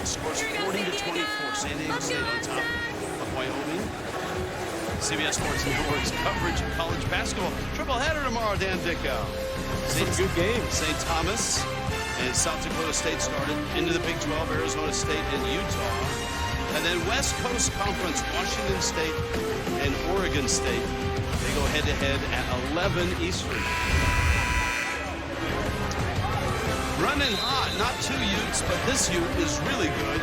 Scores 40-24. San Diego State on top of Wyoming. CBS Sports Network's coverage of college basketball. Triple header tomorrow, Dan Dickow. Some good games. St. Thomas and South Dakota State started into the Big 12, Arizona State and Utah. And then West Coast Conference, Washington State and Oregon State. They go head-to-head at 11 Eastern. Running hot, not two Utes, but this Ute is really good.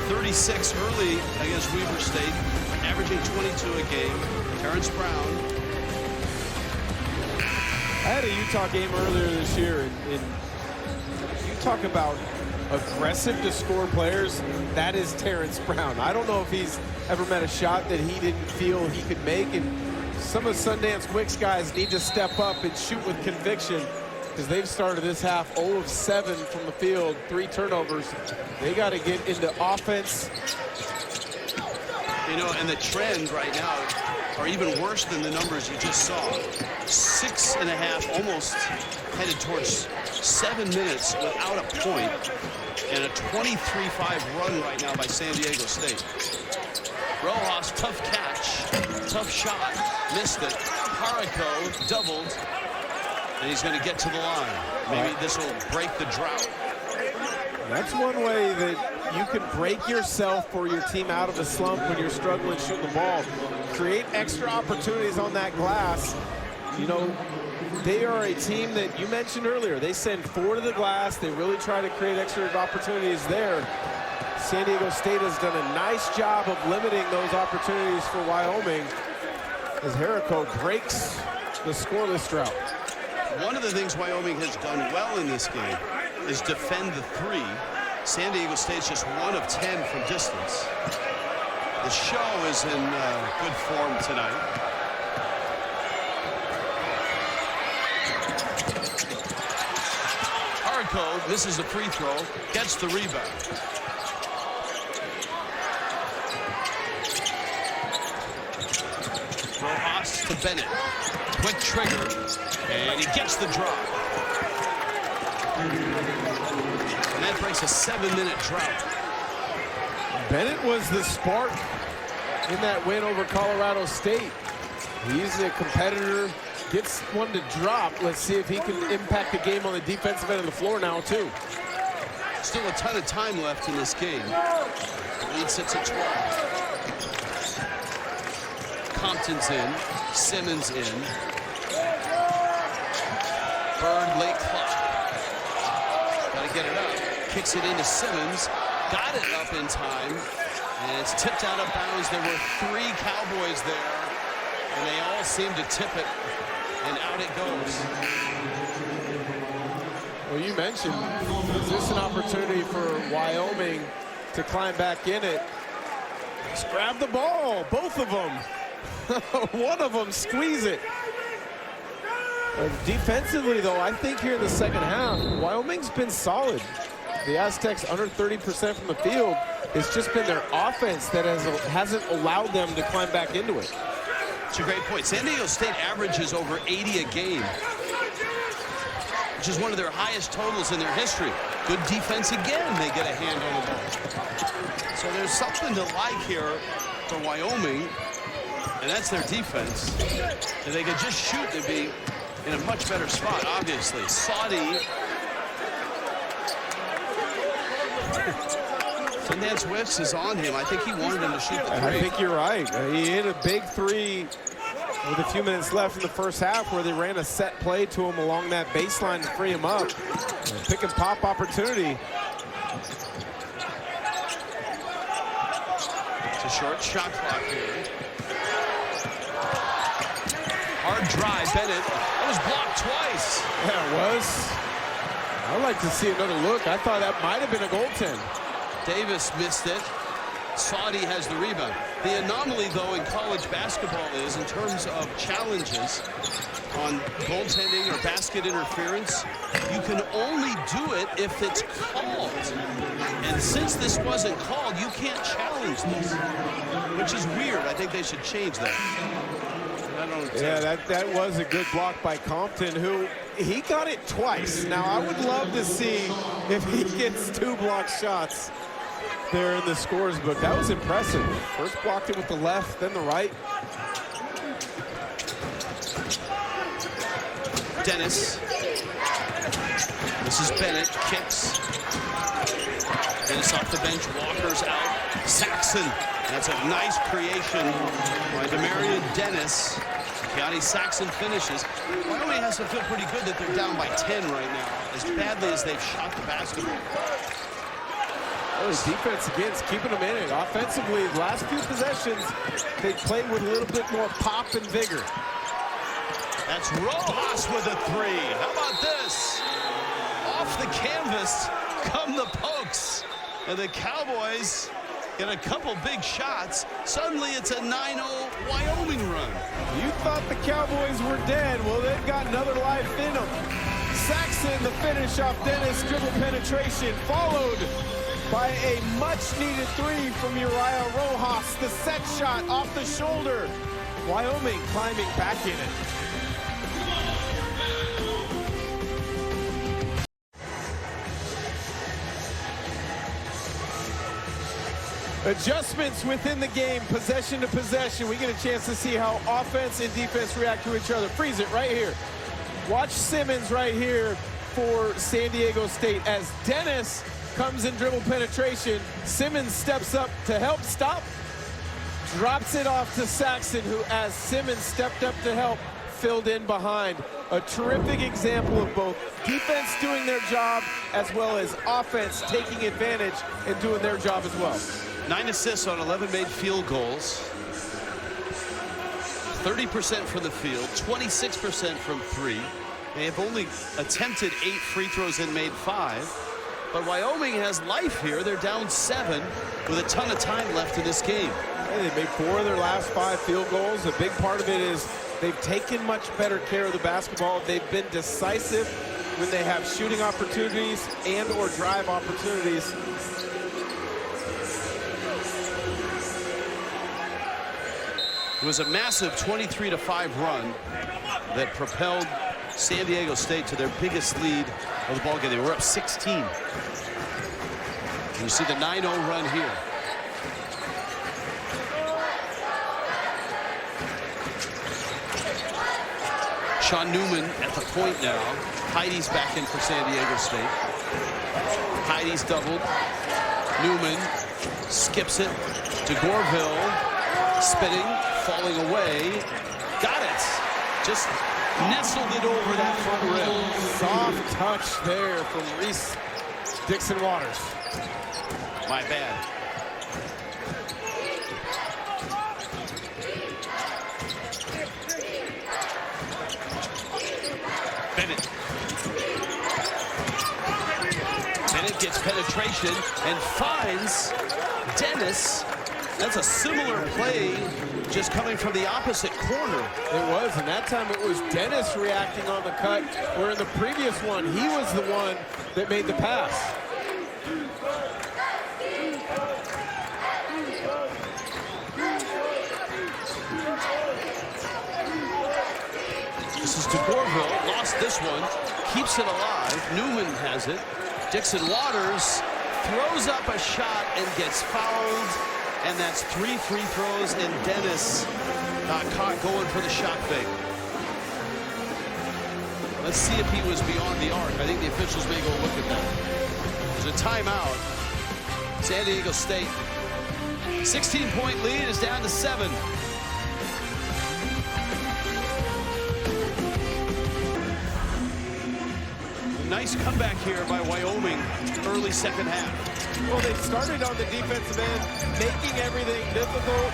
36 early against Weber State, averaging 22 a game. Terrence Brown. I had a Utah game earlier this year, and you talk about aggressive to score players, that is Terrence Brown. I don't know if he's ever met a shot that he didn't feel he could make, and some of Sundance Wicks guys need to step up and shoot with conviction because they've started this half 0 of 7 from the field, 3 turnovers. They got to get into offense. And the trend right now are even worse than the numbers you just saw. 6.5, almost headed towards 7 minutes without a point, and a 23-5 run right now by San Diego State. Rojas, tough catch, tough shot, missed it. Harico doubled, and he's going to get to the line. Maybe this will break the drought. That's one way that you can break yourself or your team out of a slump when you're struggling shooting the ball. Create extra opportunities on that glass. They are a team that you mentioned earlier. They send 4 to the glass. They really try to create extra opportunities there. San Diego State has done a nice job of limiting those opportunities for Wyoming as Harico breaks the scoreless drought. One of the things Wyoming has done well in this game is defend the 3. San Diego State's just 1 of 10 from distance. The show is in good form tonight. Arco misses a free throw, gets the rebound. Rojas to Bennett. Quick trigger, and he gets the drop. And that breaks a 7-minute drought. Bennett was the spark in that win over Colorado State. He's a competitor, gets one to drop. Let's see if he can impact the game on the defensive end of the floor now, too. Still a ton of time left in this game. The lead sits at 12. Compton's in, Simmons in. Bird, late clock. Got to get it up. Kicks it into Simmons. Got it up in time. And it's tipped out of bounds. There were 3 Cowboys there. And they all seem to tip it. And out it goes. Well, you mentioned, is this an opportunity for Wyoming to climb back in it? Just grab the ball, both of them. One of them squeeze it. Defensively, though, I think here in the second half, Wyoming's been solid. The Aztecs under 30% from the field. It's just been their offense that hasn't allowed them to climb back into it. It's a great point. San Diego State averages over 80 a game, which is one of their highest totals in their history. Good defense again. They get a hand on the ball. So there's something to like here for Wyoming, and that's their defense. If they could just shoot, they'd be in a much better spot, obviously. Saudi. Sundance Wicks is on him. I think he wanted him to shoot the 3. I think you're right. He hit a big 3 with a few minutes left in the first half where they ran a set play to him along that baseline to free him up. Pick and pop opportunity. It's a short shot clock here. Hard drive, Bennett. That was blocked twice. Yeah, it was. I'd like to see another look. I thought that might have been a goaltend. Davis missed it. Saudi has the rebound. The anomaly, though, in college basketball is, in terms of challenges on goaltending or basket interference, you can only do it if it's called. And since this wasn't called, you can't challenge this, which is weird. I think they should change that. Yeah, that was a good block by Compton, who he got it twice. Now, I would love to see if he gets 2 block shots there in the scores book. That was impressive. First blocked it with the left, then the right. Dennis. This is Bennett. Kicks. Dennis off the bench. Walker's out. Saxon. That's a nice creation by Demarion Dennis. Keani Saxon finishes. Wyoming has to feel pretty good that they're down by 10 right now, as badly as they've shot the basketball. Oh, the defense again is keeping them in it. Offensively, the last few possessions, they played with a little bit more pop and vigor. That's Rojas with a 3. How about this? Off the canvas come the Pokes. And the Cowboys get a couple big shots. Suddenly it's a 9-0 Wyoming run. You thought the Cowboys were dead. Well, they've got another life in them. Saxon, the finish off Dennis, dribble penetration, followed by a much-needed 3 from Uriah Rojas. The set shot off the shoulder. Wyoming climbing back in it. Adjustments within the game, possession to possession. We get a chance to see how offense and defense react to each other. Freeze it right here. Watch Simmons right here for San Diego State as Dennis comes in dribble penetration. Simmons steps up to help stop. Drops it off to Saxon, who, as Simmons stepped up to help, filled in behind. A terrific example of both defense doing their job as well as offense taking advantage and doing their job as well. 9 assists on 11 made field goals. 30% from the field, 26% from 3. They have only attempted 8 free throws and made 5. But Wyoming has life here. They're down 7 with a ton of time left in this game. Hey, they made 4 of their last 5 field goals. A big part of it is they've taken much better care of the basketball. They've been decisive when they have shooting opportunities and or drive opportunities. It was a massive 23-5 run that propelled San Diego State to their biggest lead of the ballgame. They were up 16. And you see the 9-0 run here. Sean Newman at the point now. Heidi's back in for San Diego State. Heidi's doubled. Newman skips it to Goreville. Spinning, falling away. Got it. Just nestled it over that front rim. Soft touch there from Reese Dixon Waters. My bad. Bennett. Bennett gets penetration and finds Dennis. That's a similar play just coming from the opposite corner. It was, and that time it was Dennis reacting on the cut, where in the previous one, he was the one that made the pass. This is to Goreville, lost this one, keeps it alive. Newman has it. Dixon Waters throws up a shot and gets fouled. And that's 3 free throws, and Dennis caught going for the shot fake. Let's see if he was beyond the arc. I think the officials may go look at that. There's a timeout. San Diego State, 16-point lead is down to 7. Nice comeback here by Wyoming, early second half. Well, they started on the defensive end, making everything difficult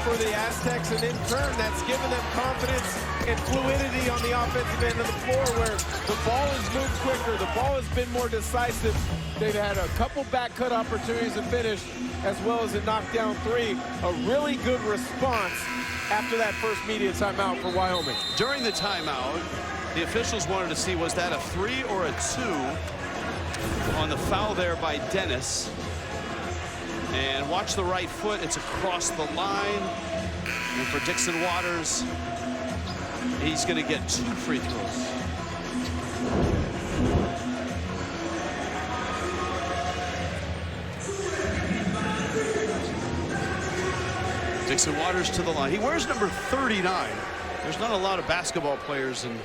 for the Aztecs, and in turn, that's given them confidence and fluidity on the offensive end of the floor, where the ball has moved quicker, the ball has been more decisive. They've had a couple back cut opportunities to finish, as well as a knockdown 3. A really good response after that first media timeout for Wyoming. During the timeout, the officials wanted to see, was that a 3 or a 2 on the foul there by Dennis. And watch the right foot, it's across the line. And for Dixon Waters, he's going to get 2 free throws. Dixon Waters to the line. He wears number 39. There's not a lot of basketball players in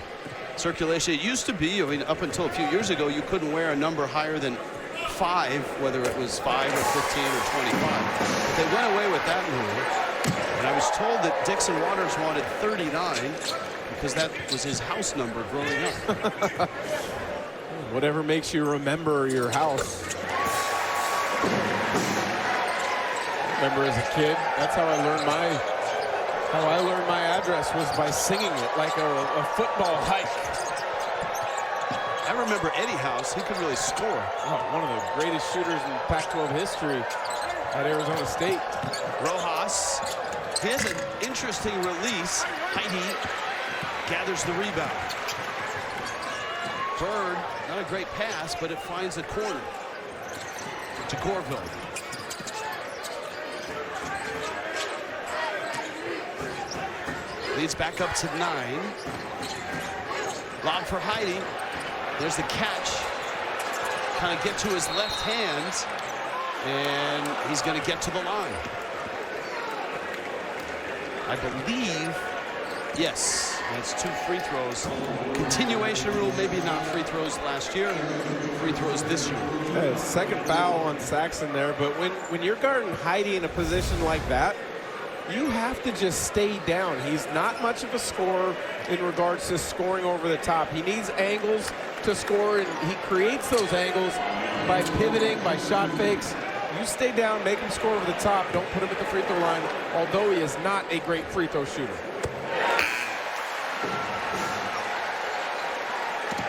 circulation. It used to be, I mean, up until a few years ago, you couldn't wear a number higher than 5, whether it was 5 or 15 or 25. But they went away with that rule. And I was told that Dixon Waters wanted 39 because that was his house number growing up. Whatever makes you remember your house. Remember as a kid, that's how I learned my address, was by singing it like a football hike. I remember Eddie House. He could really score. Oh, one of the greatest shooters in Pac-12 history at Arizona State. Rojas. He has an interesting release. Heidi gathers the rebound. Bird, not a great pass, but it finds the corner to Goreville. Leads back up to 9. Lob for Heidi. There's the catch. Kind of get to his left hand. And he's going to get to the line. I believe, yes, that's 2 free throws. Continuation rule, maybe not free throws last year, free throws this year. Yeah, second foul on Saxon there, but when you're guarding Heidi in a position like that, you have to just stay down. He's not much of a scorer in regards to scoring over the top. He needs angles to score, and he creates those angles by pivoting, by shot fakes. You stay down, make him score over the top. Don't put him at the free throw line, although he is not a great free throw shooter.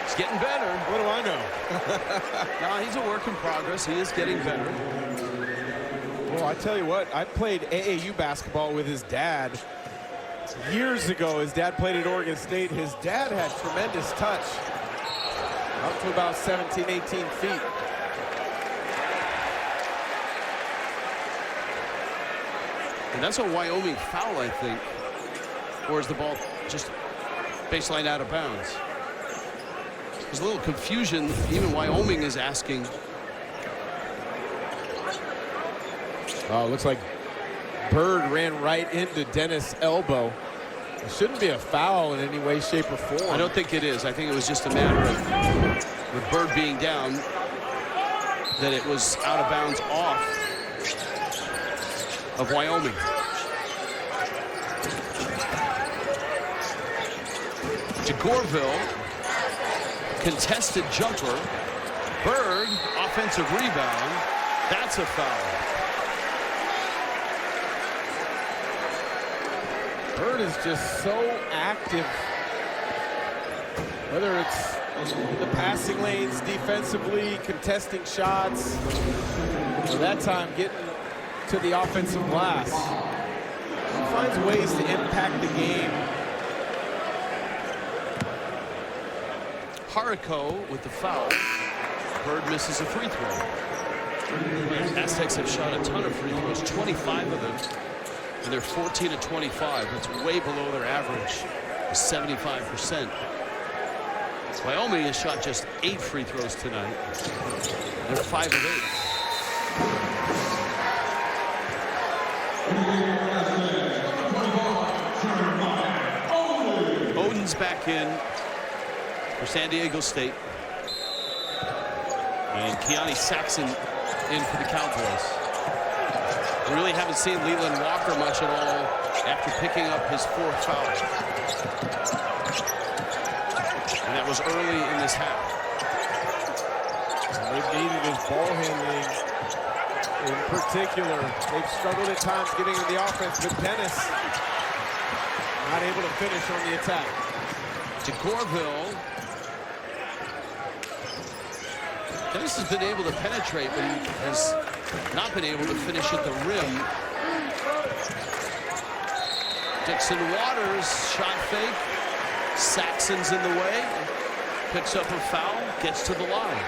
He's getting better. What do I know? No, he's a work in progress. He is getting better. Well, I tell you what, I played AAU basketball with his dad years ago. His dad played at Oregon State. His dad had tremendous touch, up to about 17, 18 feet. And that's a Wyoming foul, I think. Or is the ball just baseline out of bounds? There's a little confusion. Even Wyoming is asking. Oh, looks like Bird ran right into Dennis' elbow. It shouldn't be a foul in any way, shape, or form. I don't think it is. I think it was just a matter of with Bird being down, that it was out of bounds off of Wyoming. Gorville, contested jumper. Bird, offensive rebound. That's a foul. Bird is just so active, whether it's in the passing lanes, defensively, contesting shots, or that time getting to the offensive glass. He finds ways to impact the game. Harico with the foul. Bird misses a free throw. Aztecs have shot a ton of free throws, 25 of them, and they're 14 of 25. That's way below their average, 75%. Wyoming has shot just 8 free throws tonight. They're 5 of 8. Oden's back in for San Diego State. And Keani Saxon in for the Cowboys. We really haven't seen Leland Walker much at all after picking up his 4th foul. And that was early in this half. They've needed his ball handling in particular. They've struggled at times getting to the offense, but Dennis not able to finish on the attack. To Gorville. Dennis has been able to penetrate, but he has not been able to finish at the rim. Dixon Waters, shot fake. Saxon's in the way. Picks up a foul, gets to the line.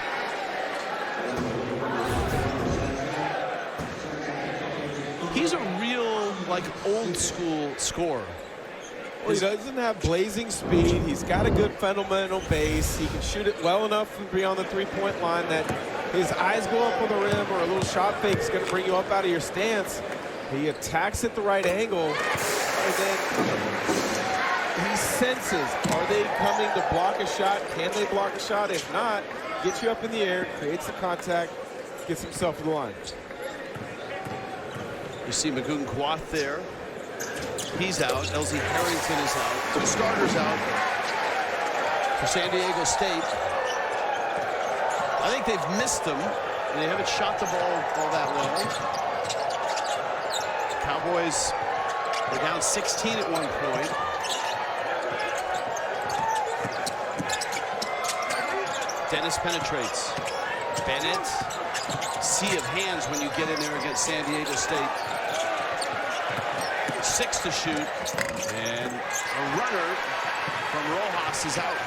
He's a real, like, old school scorer. Well, he doesn't have blazing speed. He's got a good fundamental base. He can shoot it well enough from beyond the three-point line that his eyes go up on the rim, or a little shot fake is going to bring you up out of your stance. He attacks at the right angle, and then he senses, are they coming to block a shot? Can they block a shot? If not, gets you up in the air, creates the contact, gets himself to the line. You see Magoon Kwath there. He's out. Elsie Harrington is out. 2 starters out for San Diego State. I think they've missed them, and they haven't shot the ball all that well. Cowboys were down 16 at one point. Dennis penetrates. Bennett. Sea of hands when you get in there against San Diego State. 6 to shoot, and a runner from Rojas is out.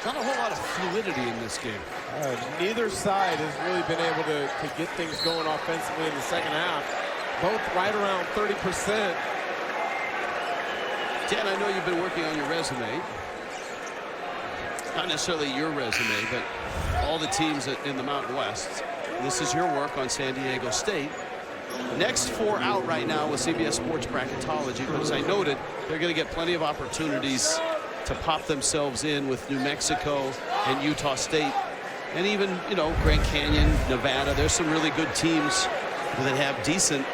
Not a whole lot of fluidity in this game. Neither side has really been able to get things going offensively in the second half. Both right around 30%. Dan, I know you've been working on your resume. Not necessarily your resume, but all the teams in the Mountain West. This is your work on San Diego State. Next 4 out right now with CBS Sports Bracketology, but as I noted, they're going to get plenty of opportunities to pop themselves in with New Mexico and Utah State, and even, you know, Grand Canyon, Nevada. There's some really good teams that have decent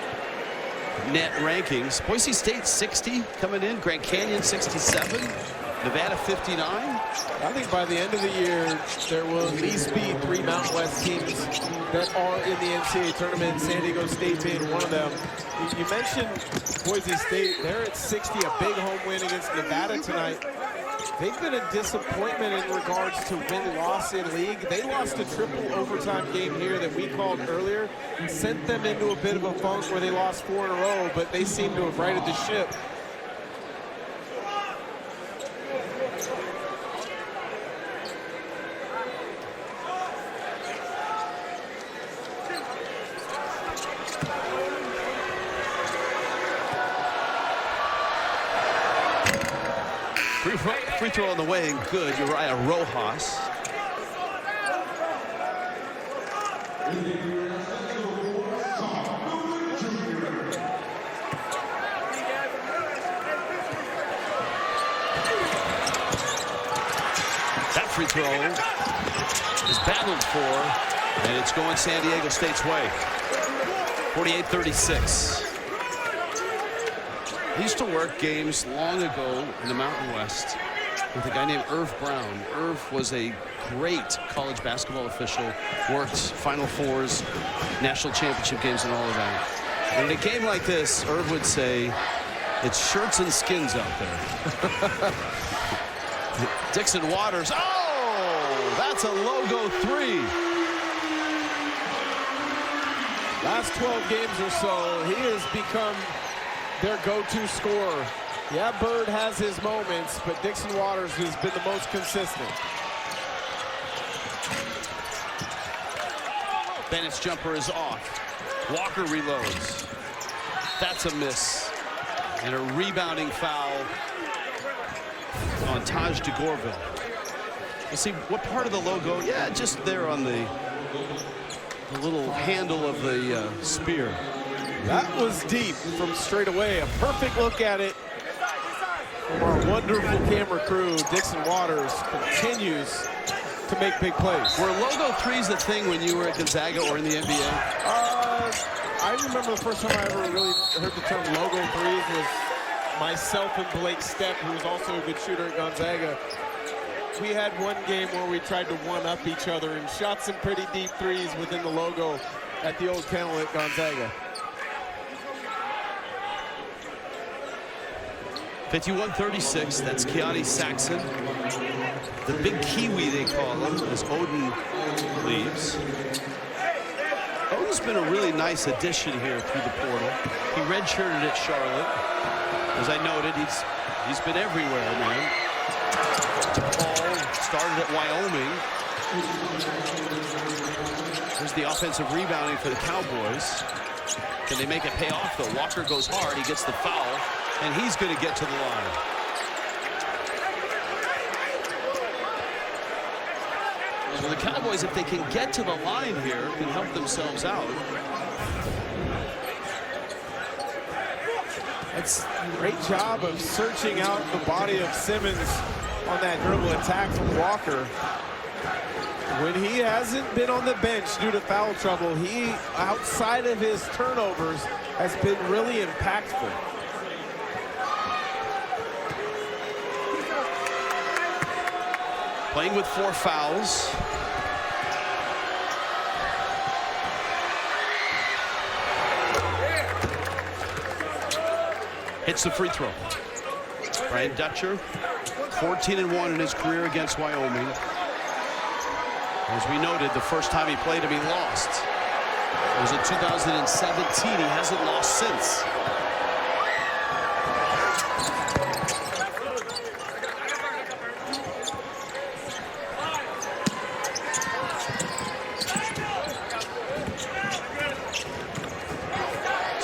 net rankings. Boise State 60 coming in, Grand Canyon 67, Nevada 59. I think by the end of the year, there will at least be 3 Mountain West teams that are in the NCAA tournament, San Diego State being one of them. You mentioned Boise State. They're at 60, a big home win against Nevada tonight. They've been a disappointment in regards to win-loss in league. They lost a triple overtime game here that we called earlier, sent them into a bit of a funk where they lost 4 in a row, but they seem to have righted the ship. Free throw on the way and good. Uriah Rojas. That free throw is battled for, and it's going San Diego State's way. 48-36. I used to work games long ago in the Mountain West with a guy named Irv Brown. Irv was a great college basketball official, worked Final Fours, national championship games, and all of that. And in a game like this, Irv would say, it's shirts and skins out there. Dixon Waters, oh, that's a logo 3. Last 12 games or so, he has become their go-to scorer. Yeah, Bird has his moments, but Dixon Waters has been the most consistent. Bennett's jumper is off. Walker reloads. That's a miss. And a rebounding foul on Taj DeGorville. Let's see, what part of the logo? Yeah, just there on the little handle of the spear. That was deep from straight away. A perfect look at it from our wonderful camera crew. Dixon Waters continues to make big plays. Were logo 3s a thing when you were at Gonzaga or in the NBA? I remember the first time I ever really heard the term logo 3s was myself and Blake Stepp, who was also a good shooter at Gonzaga. We had one game where we tried to one-up each other and shot some pretty deep 3s within the logo at the old kennel at Gonzaga. 51-36, that's Keani Saxon. The big Kiwi, they call him, as Odin leaves. Odin's been a really nice addition here through the portal. He redshirted at Charlotte. As I noted, he's been everywhere, man. DePaul started at Wyoming. There's the offensive rebounding for the Cowboys. Can they make it pay off, though? Walker goes hard, he gets the foul, and he's going to get to the line. So the Cowboys, if they can get to the line here, can help themselves out. That's a great job of searching out the body of Simmons on that dribble attack from Walker. When he hasn't been on the bench due to foul trouble, he, outside of his turnovers, has been really impactful. Playing with 4 fouls. Hits the free throw. Brian Dutcher, 14-1 in his career against Wyoming. As we noted, the first time he played him, he lost. It was in 2017. He hasn't lost since.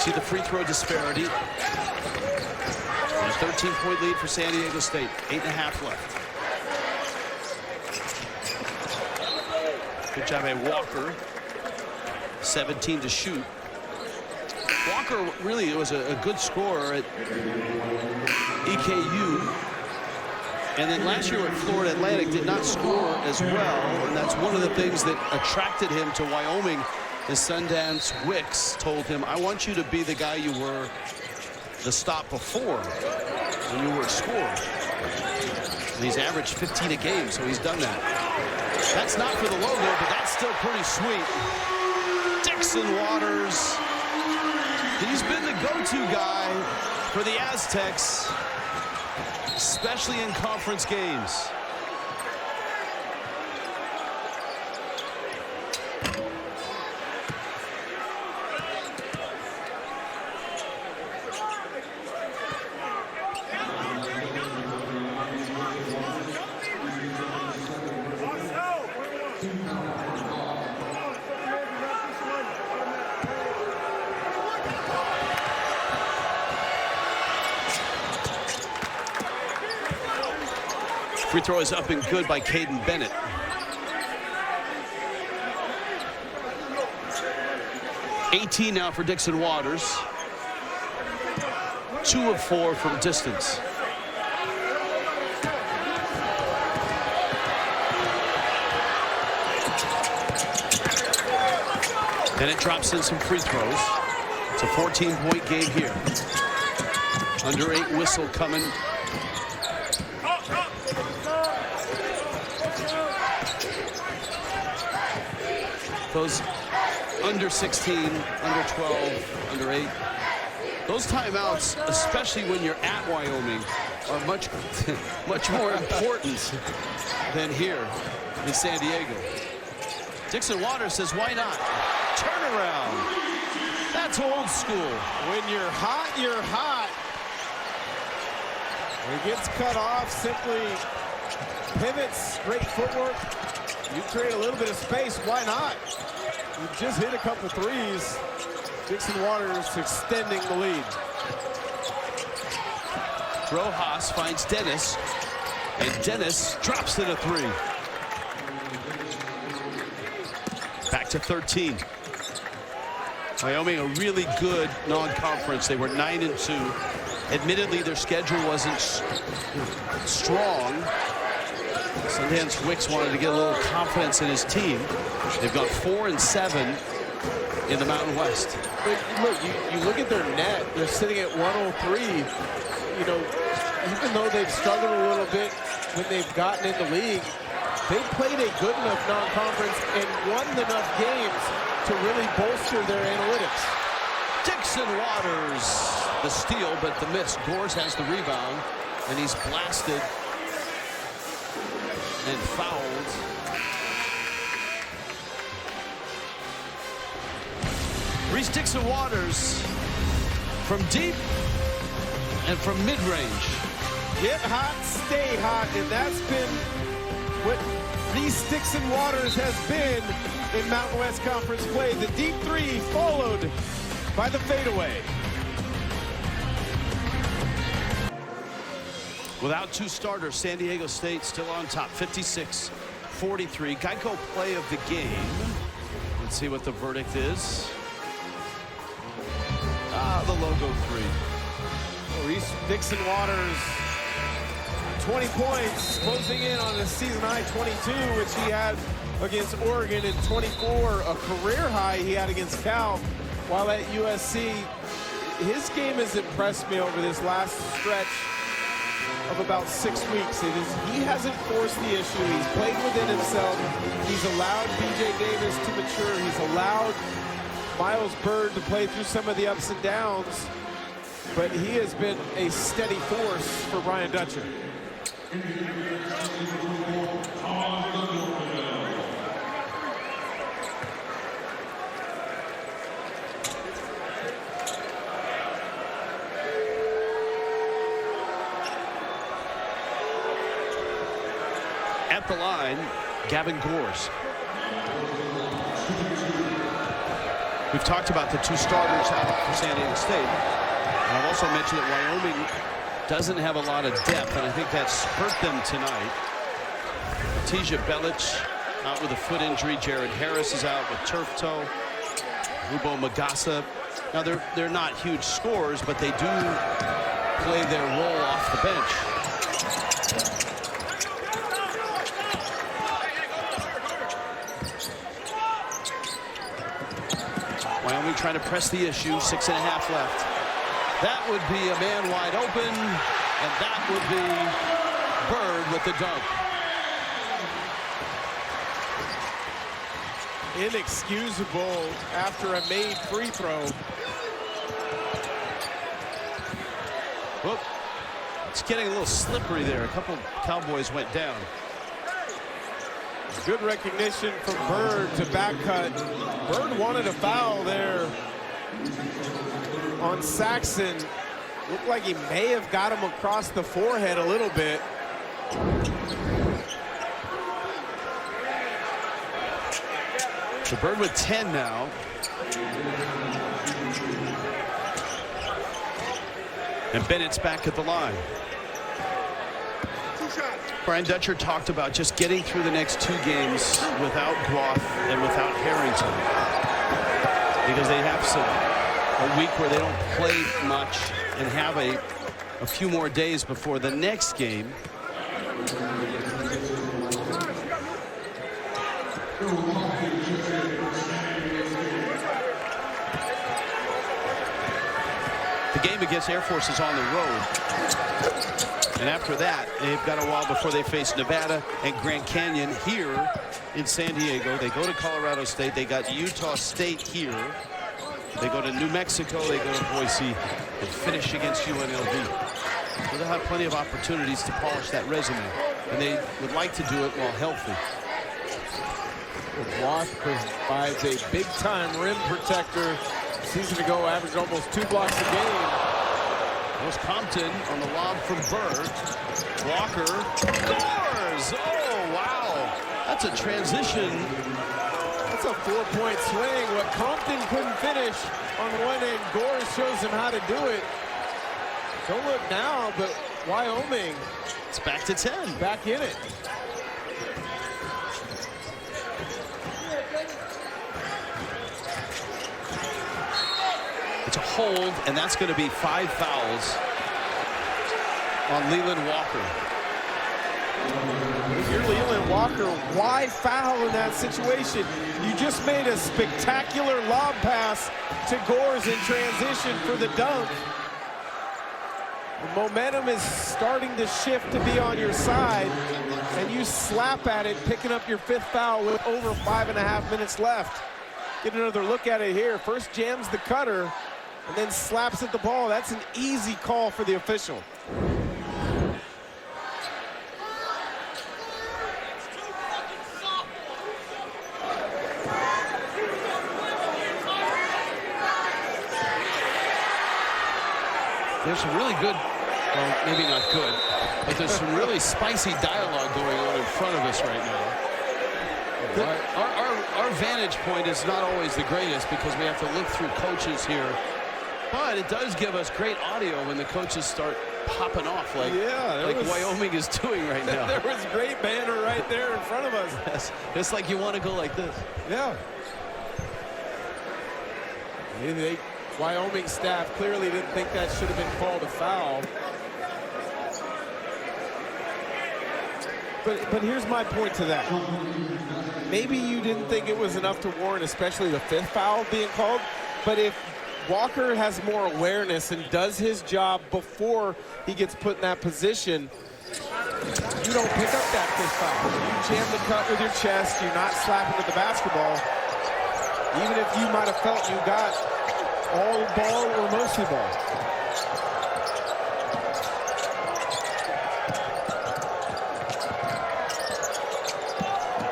See the free throw disparity. A 13-point lead for San Diego State. 8.5 left. Good job by Walker. 17 to shoot. Walker really was a good scorer at EKU. And then last year at Florida Atlantic did not score as well. And that's one of the things that attracted him to Wyoming. The Sundance Wicks told him, I want you to be the guy you were the stop before when you were a scorer. And he's averaged 15 a game, so he's done that. That's not for the logo, but that's still pretty sweet. Dixon Waters. He's been the go-to guy for the Aztecs. especially in conference games. Free throw is up and good by Caden Bennett. $18 now for Dixon Waters. 2 of 4 from distance. Bennett drops in some free throws. It's a 14-point game here. Under 8 whistle coming. Those under 16, under 12, under 8. Those timeouts, especially when you're at Wyoming, are much more important than here in San Diego. Dixon Waters says, why not? Turnaround. That's old school. When you're hot, you're hot. When he gets cut off, simply pivots, great footwork. You create a little bit of space, why not? You just hit a couple threes. Dixon Waters extending the lead. Rojas finds Dennis, and Dennis drops in a 3. Back to 13. Wyoming, a really good non-conference. They were 9-2. Admittedly, their schedule wasn't strong. Sundance Wicks wanted to get a little confidence in his team. They've got 4-7 in the Mountain West. But look, you look at their net, they're sitting at 103. You know, even though they've struggled a little bit when they've gotten in the league, they played a good enough non-conference and won enough games to really bolster their analytics. Dixon Waters, the steal, but the miss. Gores has the rebound, and he's blasted and fouled. Reese Dixon Waters from deep and from mid-range. Get hot, stay hot, and that's been what Reese Dixon Waters has been in Mountain West Conference play. The deep 3 followed by the fadeaway. Without 2 starters, San Diego State still on top, 56-43. Geico play of the game. Let's see what the verdict is. The logo 3. Reese Dixon Waters, 20 points, closing in on a season high 22, which he had against Oregon, in 24, a career high he had against Cal while at USC. His game has impressed me over this last stretch of about 6 weeks. He hasn't forced the issue. He's played within himself. He's allowed BJ Davis to mature. He's allowed Miles Bird to play through some of the ups and downs. But he has been a steady force for Ryan Dutcher. At the line, Gavin Gores. We've talked about the 2 starters out for San Diego State. And I've also mentioned that Wyoming doesn't have a lot of depth, and I think that's hurt them tonight. Tija Belic out with a foot injury. Jared Harris is out with turf toe. Rubo Magasa. Now, they're not huge scorers, but they do play their role off the bench. Wyoming trying to press the issue. 6.5 left. That would be a man wide open, and that would be Bird with the dunk. Inexcusable after a made free throw. Whoop. It's getting a little slippery there. A couple Cowboys went down. Good recognition from Bird to back cut. Bird wanted a foul there on Saxon. Looked like he may have got him across the forehead a little bit. So Bird with 10 now. And Bennett's back at the line. Brian Dutcher talked about just getting through the next 2 games without Guath and without Harrington, because they have a week where they don't play much and have a few more days before the next game. The game against Air Force is on the road. And after that, they've got a while before they face Nevada and Grand Canyon here in San Diego. They go to Colorado State. They got Utah State here. They go to New Mexico. They go to Boise and finish against UNLV. So they'll have plenty of opportunities to polish that resume. And they would like to do it while healthy. Guath provides a big-time rim protector. Season ago, averaged almost 2 blocks a game. There's Compton on the lob from Bird. Walker scores! Oh, wow. That's a transition. That's a 4-point swing. What Compton couldn't finish on one end, Gores shows him how to do it. Don't look now, but Wyoming. It's back to 10. Back in it. It's a hold, and that's going to be 5 fouls on Leland Walker. If you're Leland Walker, why foul in that situation? You just made a spectacular lob pass to Gores in transition for the dunk. The momentum is starting to shift to be on your side, and you slap at it, picking up your 5th foul with over 5.5 minutes left. Get another look at it here. First jams the cutter, and then slaps at the ball. That's an easy call for the official. There's some really good, well, maybe not good, but there's some really spicy dialogue going on in front of us right now. Our vantage point is not always the greatest because we have to look through coaches here. But it does give us great audio when the coaches start popping off like Wyoming is doing right now. There was great banner right there in front of us. Yes, it's like you want to go like this. Yeah. Wyoming staff clearly didn't think that should have been called a foul. But here's my point to that. Maybe you didn't think it was enough to warrant especially the 5th foul being called, but if Walker has more awareness and does his job before he gets put in that position, you don't pick up that 5th foul. You jam the cut with your chest, you're not slapping at the basketball. Even if you might have felt you got all ball or mostly ball.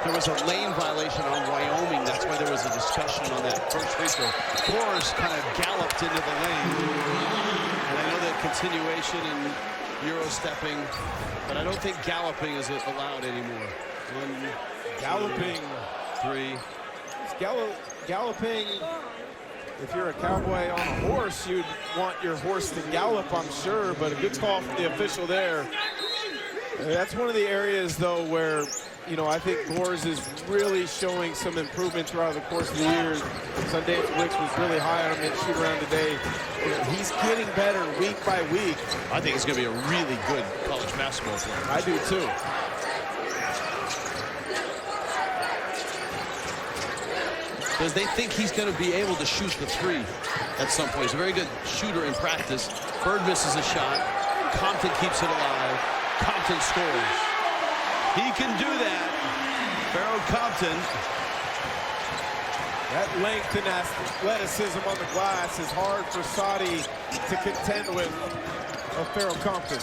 There was a lane violation on Wyoming. That's why there was a discussion on that first free throw. Gores kind of galloped into the lane. And I know that continuation and Euro stepping, but I don't think galloping is allowed anymore. Galloping. 3. Galloping. If you're a cowboy on a horse, you'd want your horse to gallop, I'm sure, but a good call from the official there. That's one of the areas, though, where, you know, I think Gores is really showing some improvement throughout the course of the year. Sundance Wicks was really high on him in shoot-around today. You know, he's getting better week by week. I think he's going to be a really good college basketball player. I do, too. Because they think he's going to be able to shoot the 3 at some point. He's a very good shooter in practice. Bird misses a shot. Compton keeps it alive. Compton scores. He can do that. Pharaoh Compton. That length and athleticism on the glass is hard for Saudi to contend with. of Farrell Compton.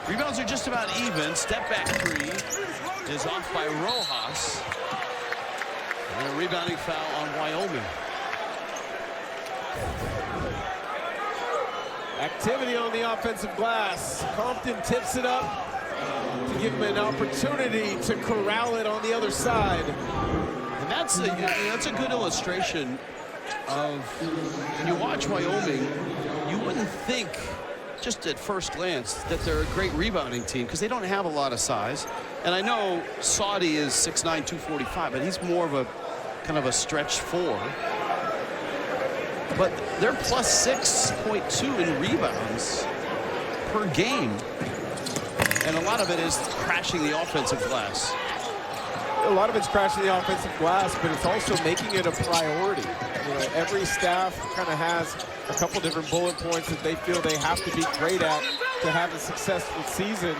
Rebounds are just about even. Step back three is off by Rojas. And a rebounding foul on Wyoming. Activity on the offensive glass. Compton tips it up to give him an opportunity to corral it on the other side. And that's a good illustration of, when you watch Wyoming, you wouldn't think just at first glance that they're a great rebounding team because they don't have a lot of size. And I know Saudi is 6'9", 245, but he's more of a kind of a stretch four. But they're plus 6.2 in rebounds per game. And a lot of it is crashing the offensive glass. A lot of it's crashing the offensive glass, but it's also making it a priority. You know, every staff kind of has a couple different bullet points that they feel they have to be great at to have a successful season.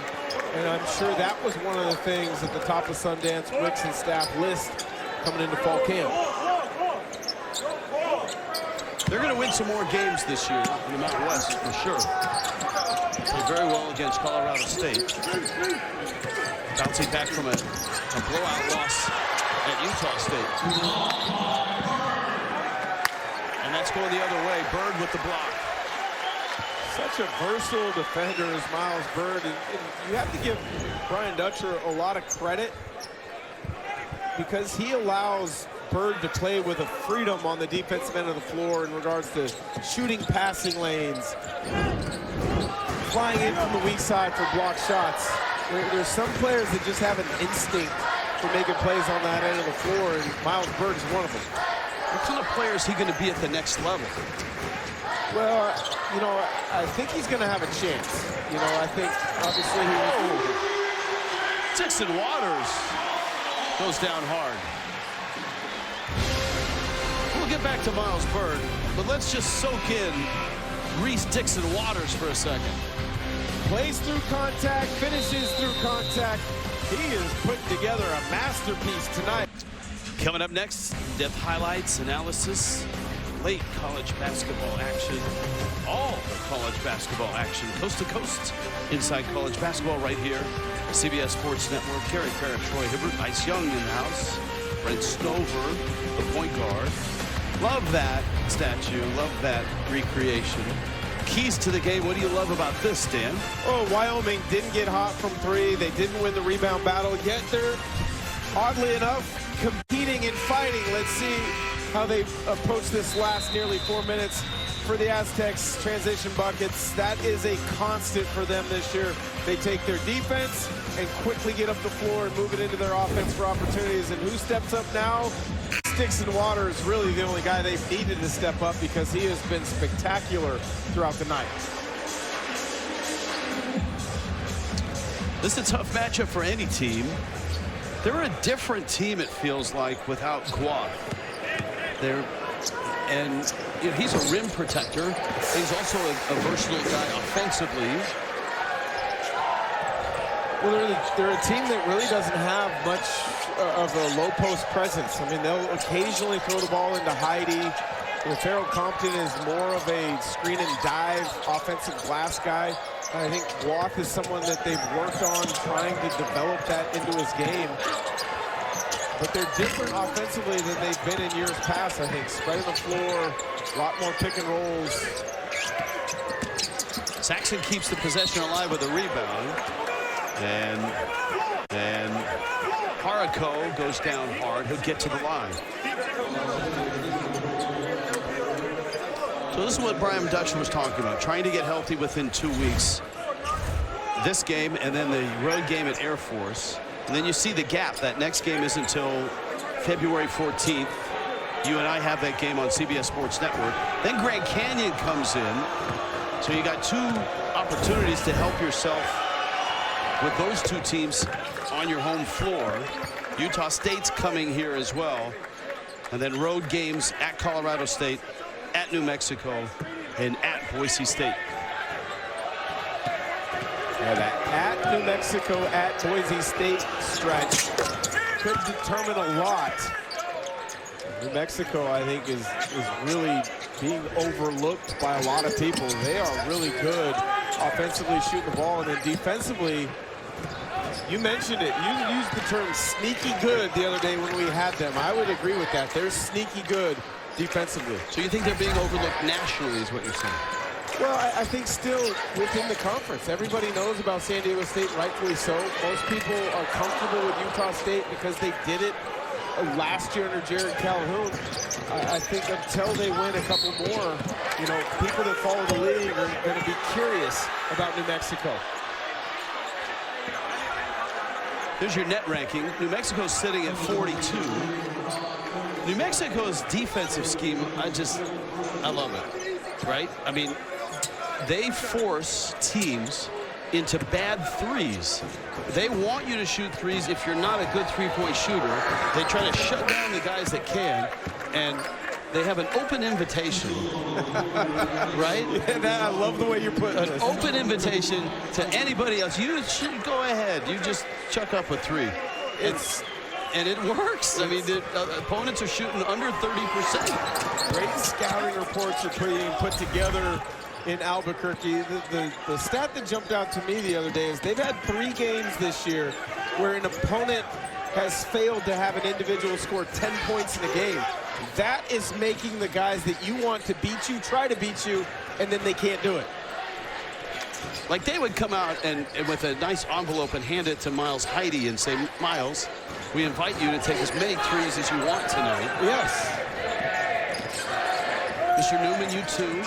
And I'm sure that was one of the things at the top of Sundance Wicks and staff list coming into fall camp. They're going to win some more games this year in the Mountain West for sure. Played very well against Colorado State. Bouncing back from a blowout loss at Utah State. And that's going the other way. Bird with the block. Such a versatile defender as Miles Bird. And you have to give Brian Dutcher a lot of credit because he allows Bird to play with a freedom on the defensive end of the floor in regards to shooting passing lanes, flying in from the weak side for block shots. There's some players that just have an instinct for making plays on that end of the floor, and Miles Bird is one of them. What kind of player is he going to be at the next level? Well, you know, I think he's going to have a chance. You know, I think obviously he was. Dixon Waters goes down hard. We'll get back to Miles Bird, but let's just soak in Reese Dixon Waters for a second. Plays through contact, finishes through contact. He is putting together a masterpiece tonight. Coming up next, depth highlights, analysis, late college basketball action, all the college basketball action, coast to coast, inside college basketball right here. CBS Sports Network, Kerry Farrah, Troy Hibbert, Ice Young in the house, Brent Stover, the point guard. Love that statue, love that recreation. Keys to the game, what do you love about this, Dan? Oh, Wyoming didn't get hot from three. They didn't win the rebound battle, yet they're, oddly enough, competing and fighting. Let's see how they approach this last nearly 4 minutes for the Aztecs. Transition buckets, that is a constant for them this year. They take their defense and quickly get up the floor and move it into their offense for opportunities. And who steps up now? Dixon Waters, really the only guy they've needed to step up because he has been spectacular throughout the night. This is a tough matchup for any team. They're a different team, it feels like, without Guath. And you know, he's a rim protector. He's also a versatile guy offensively. Well, they're a team that really doesn't have much of a low post presence. I mean, they'll occasionally throw the ball into Heidi. Farrell Compton is more of a screen and dive offensive glass guy. I think Guath is someone that they've worked on trying to develop that into his game. But they're different offensively than they've been in years past, I think. Spreading the floor, a lot more pick and rolls. Saxon keeps the possession alive with a rebound. And Haraco goes down hard. He'll get to the line. So this is what Brian Dutcher was talking about, trying to get healthy within 2 weeks. This game and then the road game at Air Force. And then you see the gap. That next game is until February 14th. You and I have that game on CBS Sports Network. Then Grand Canyon comes in. So you got two opportunities to help yourself with those two teams on your home floor. Utah State's coming here as well. And then road games at Colorado State, at New Mexico, and at Boise State. Yeah, that at New Mexico, at Boise State stretch could determine a lot. New Mexico, I think, is really being overlooked by a lot of people. They are really good offensively shooting the ball, and then defensively, you mentioned it. You used the term sneaky good the other day when we had them. I would agree with that. They're sneaky good defensively. So you think they're being overlooked nationally is what you're saying? Well, I think still within the conference. Everybody knows about San Diego State, rightfully so. Most people are comfortable with Utah State because they did it last year under Jared Calhoun. I think until they win a couple more, you know, people that follow the league are going to be curious about New Mexico. Here's your net ranking. New Mexico's sitting at 42. New Mexico's defensive scheme, I love it, right? I mean, they force teams into bad threes. They want you to shoot threes if you're not a good three-point shooter. They try to shut down the guys that can, and they have an open invitation, right? Yeah, I love the way you're putting it. An open invitation to anybody else. You should go ahead. You just chuck up a three. And it works. I mean, the opponents are shooting under 30%. Great scouting reports are being put together in Albuquerque. The stat that jumped out to me the other day is they've had 3 games this year where an opponent has failed to have an individual score 10 points in a game. That is making the guys that you want to beat you try to beat you, and then they can't do it. Like they would come out and with a nice envelope and hand it to Miles Heide and say, Miles, we invite you to take as many threes as you want tonight. Yes. Mr. Newman, you too.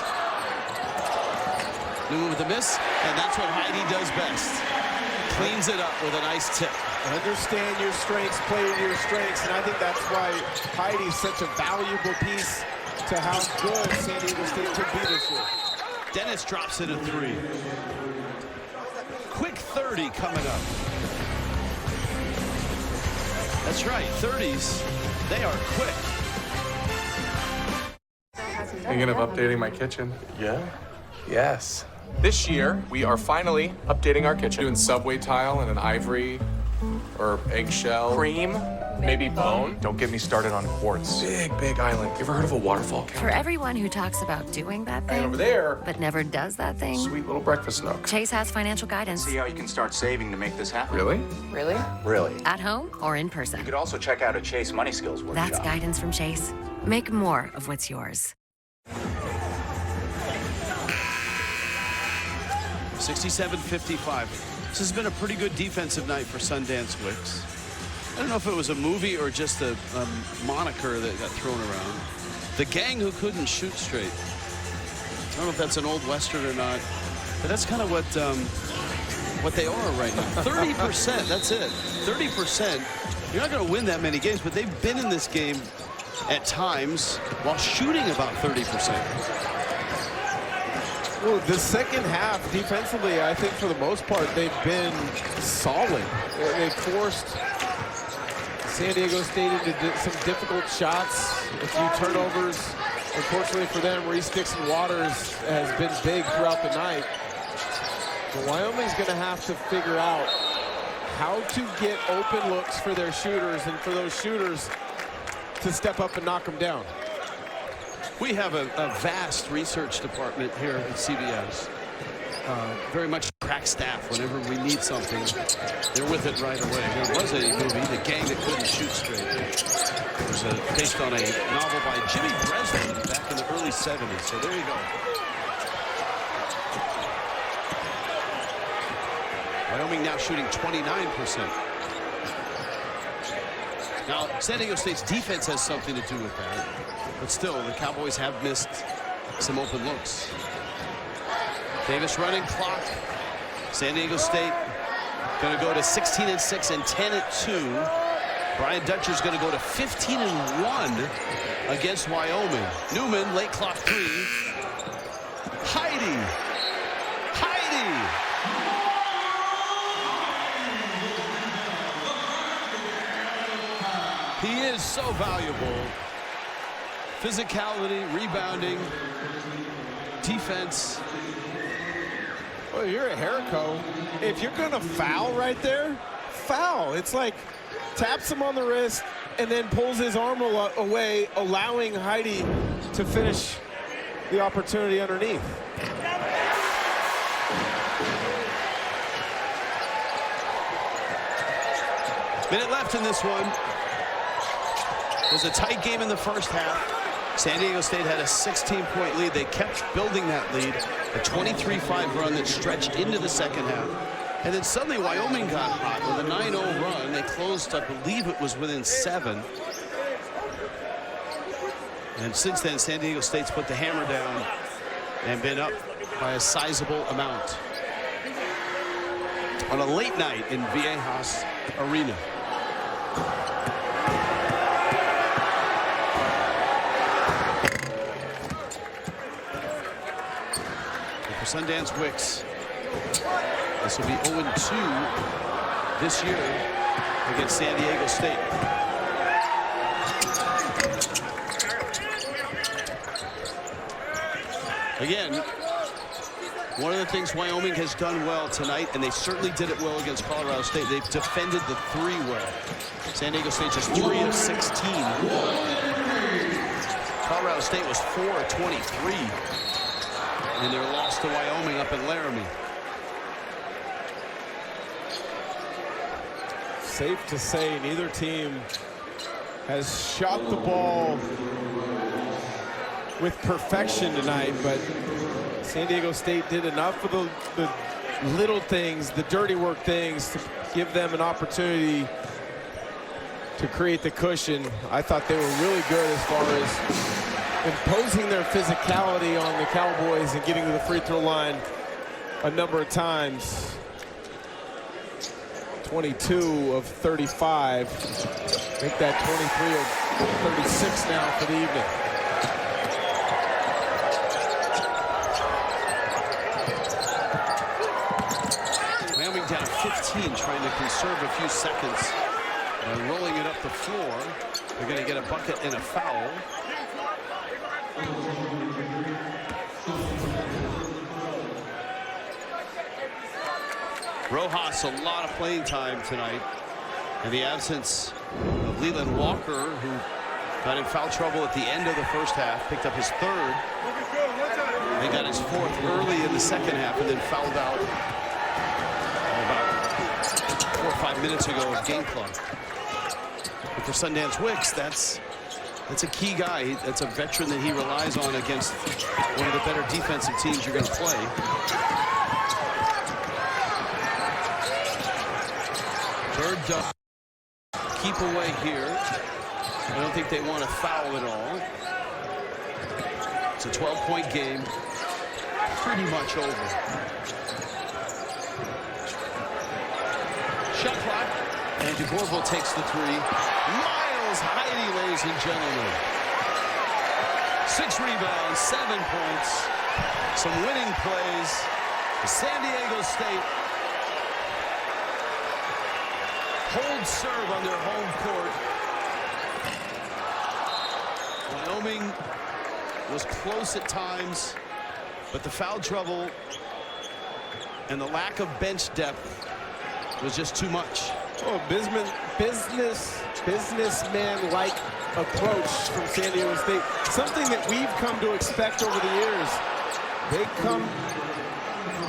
Newman with a miss, and that's what Heide does best. Cleans it up with a nice tip. Understand your strengths, play to your strengths, and I think that's why Heide is such a valuable piece to how good San Diego State could be this year. Dennis drops in a 3. Quick 30 coming up. That's right, 30s, they are quick. Thinking of updating my kitchen. Yeah? Yes. This year, we are finally updating our kitchen. Doing subway tile and an ivory or eggshell. Cream, maybe bone. Don't get me started on quartz. Big island. You ever heard of a waterfall county? For everyone who talks about doing that And thing, over there, but never does that thing, sweet little breakfast nook. Chase has financial guidance. See how you can start saving to make this happen. Really? Really? At home or in person. You could also check out a Chase Money Skills workshop. That's guidance from Chase. Make more of what's yours. 67-55. This has been a pretty good defensive night for Sundance Wicks. I don't know if it was a movie or just a moniker that got thrown around. The gang who couldn't shoot straight. I don't know if that's an old Western or not, but that's kind of what they are right now. 30%, that's it. 30%. You're not going to win that many games, but they've been in this game at times while shooting about 30%. Well, the second half, defensively, I think for the most part, they've been solid. They forced San Diego State into some difficult shots, a few turnovers. Unfortunately for them, Reese Dixon-Waters has been big throughout the night. But Wyoming's going to have to figure out how to get open looks for their shooters and for those shooters to step up and knock them down. We have a vast research department here at CBS. Very much crack staff. Whenever we need something, they're with it right away. There was a movie, The Gang That Couldn't Shoot Straight. It was based on a novel by Jimmy Breslin back in the early 70s. So there you go. Wyoming now shooting 29%. Now, San Diego State's defense has something to do with that. But still, the Cowboys have missed some open looks. Davis running clock. San Diego State going to go to 16-6 and 10-2. Brian Dutcher's going to go to 15-1 against Wyoming. Newman, late clock 3. Heide. He is so valuable. Physicality, rebounding, defense. Well, you're a Jericho. If you're going to foul right there, foul. It's like taps him on the wrist and then pulls his arm away, allowing Heide to finish the opportunity underneath. Minute left in this one. It was a tight game in the first half. San Diego State had a 16-point lead. They kept building that lead. A 23-5 run that stretched into the second half. And then suddenly Wyoming got hot with a 9-0 run. They closed, I believe it was within 7. And since then, San Diego State's put the hammer down and been up by a sizable amount. On a late night in Viejas Arena. For Sundance Wicks, this will be 0-2 this year against San Diego State. Again, one of the things Wyoming has done well tonight, and they certainly did it well against Colorado State, they've defended the 3 well. San Diego State just 3 of 16. Colorado State was 4 of 23 in their loss to Wyoming up in Laramie. Safe to say neither team has shot the ball with perfection tonight, but San Diego State did enough of the little things, the dirty work things, to give them an opportunity to create the cushion. I thought they were really good as far as imposing their physicality on the Cowboys and getting to the free throw line a number of times. 22 of 35. Make that 23 of 36 now for the evening. Wyoming down 15, trying to conserve a few seconds by rolling it up the floor. They're going to get a bucket and a foul. Rojas, a lot of playing time tonight. In the absence of Leland Walker, who got in foul trouble at the end of the first half, picked up his 3rd. They got his 4th early in the second half, and then fouled out about 4 or 5 minutes ago of game clock. But for Sundance Wicks, that's a key guy. That's a veteran that he relies on against one of the better defensive teams you're going to play. Bird does keep away here. I don't think they want to foul at all. It's a 12-point game. Pretty much over. Shot clock. And DeGorville takes the 3. Miles Heide, ladies and gentlemen. 6 rebounds, 7 points. Some winning plays. San Diego State holds serve on their home court. Wyoming was close at times, but the foul trouble and the lack of bench depth was just too much. Oh, businessman-like approach from San Diego State. Something that we've come to expect over the years. They come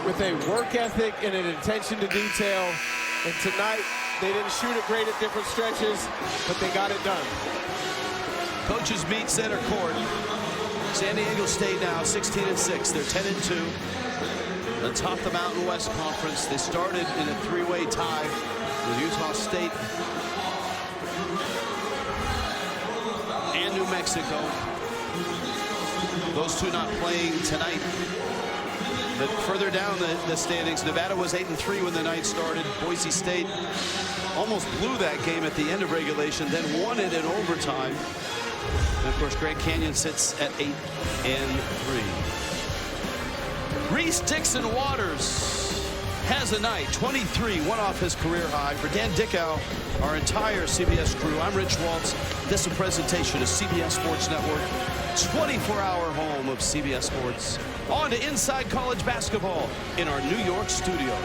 with a work ethic and an attention to detail. And tonight, they didn't shoot it great at different stretches, but they got it done. Coaches meet center court. San Diego State now 16-6. They're 10-2. Atop the Mountain West Conference. They started in a 3-way tie with Utah State and New Mexico. Those two not playing tonight. But further down the standings, Nevada was 8-3 when the night started. Boise State almost blew that game at the end of regulation, then won it in overtime. And of course, Grand Canyon sits at 8-3. Reese Dixon Waters has a night, 23, one off his career high. For Dan Dickow, our entire CBS crew, I'm Rich Waltz. This is a presentation of CBS Sports Network, 24-hour home of CBS Sports. On to Inside College Basketball in our New York studio.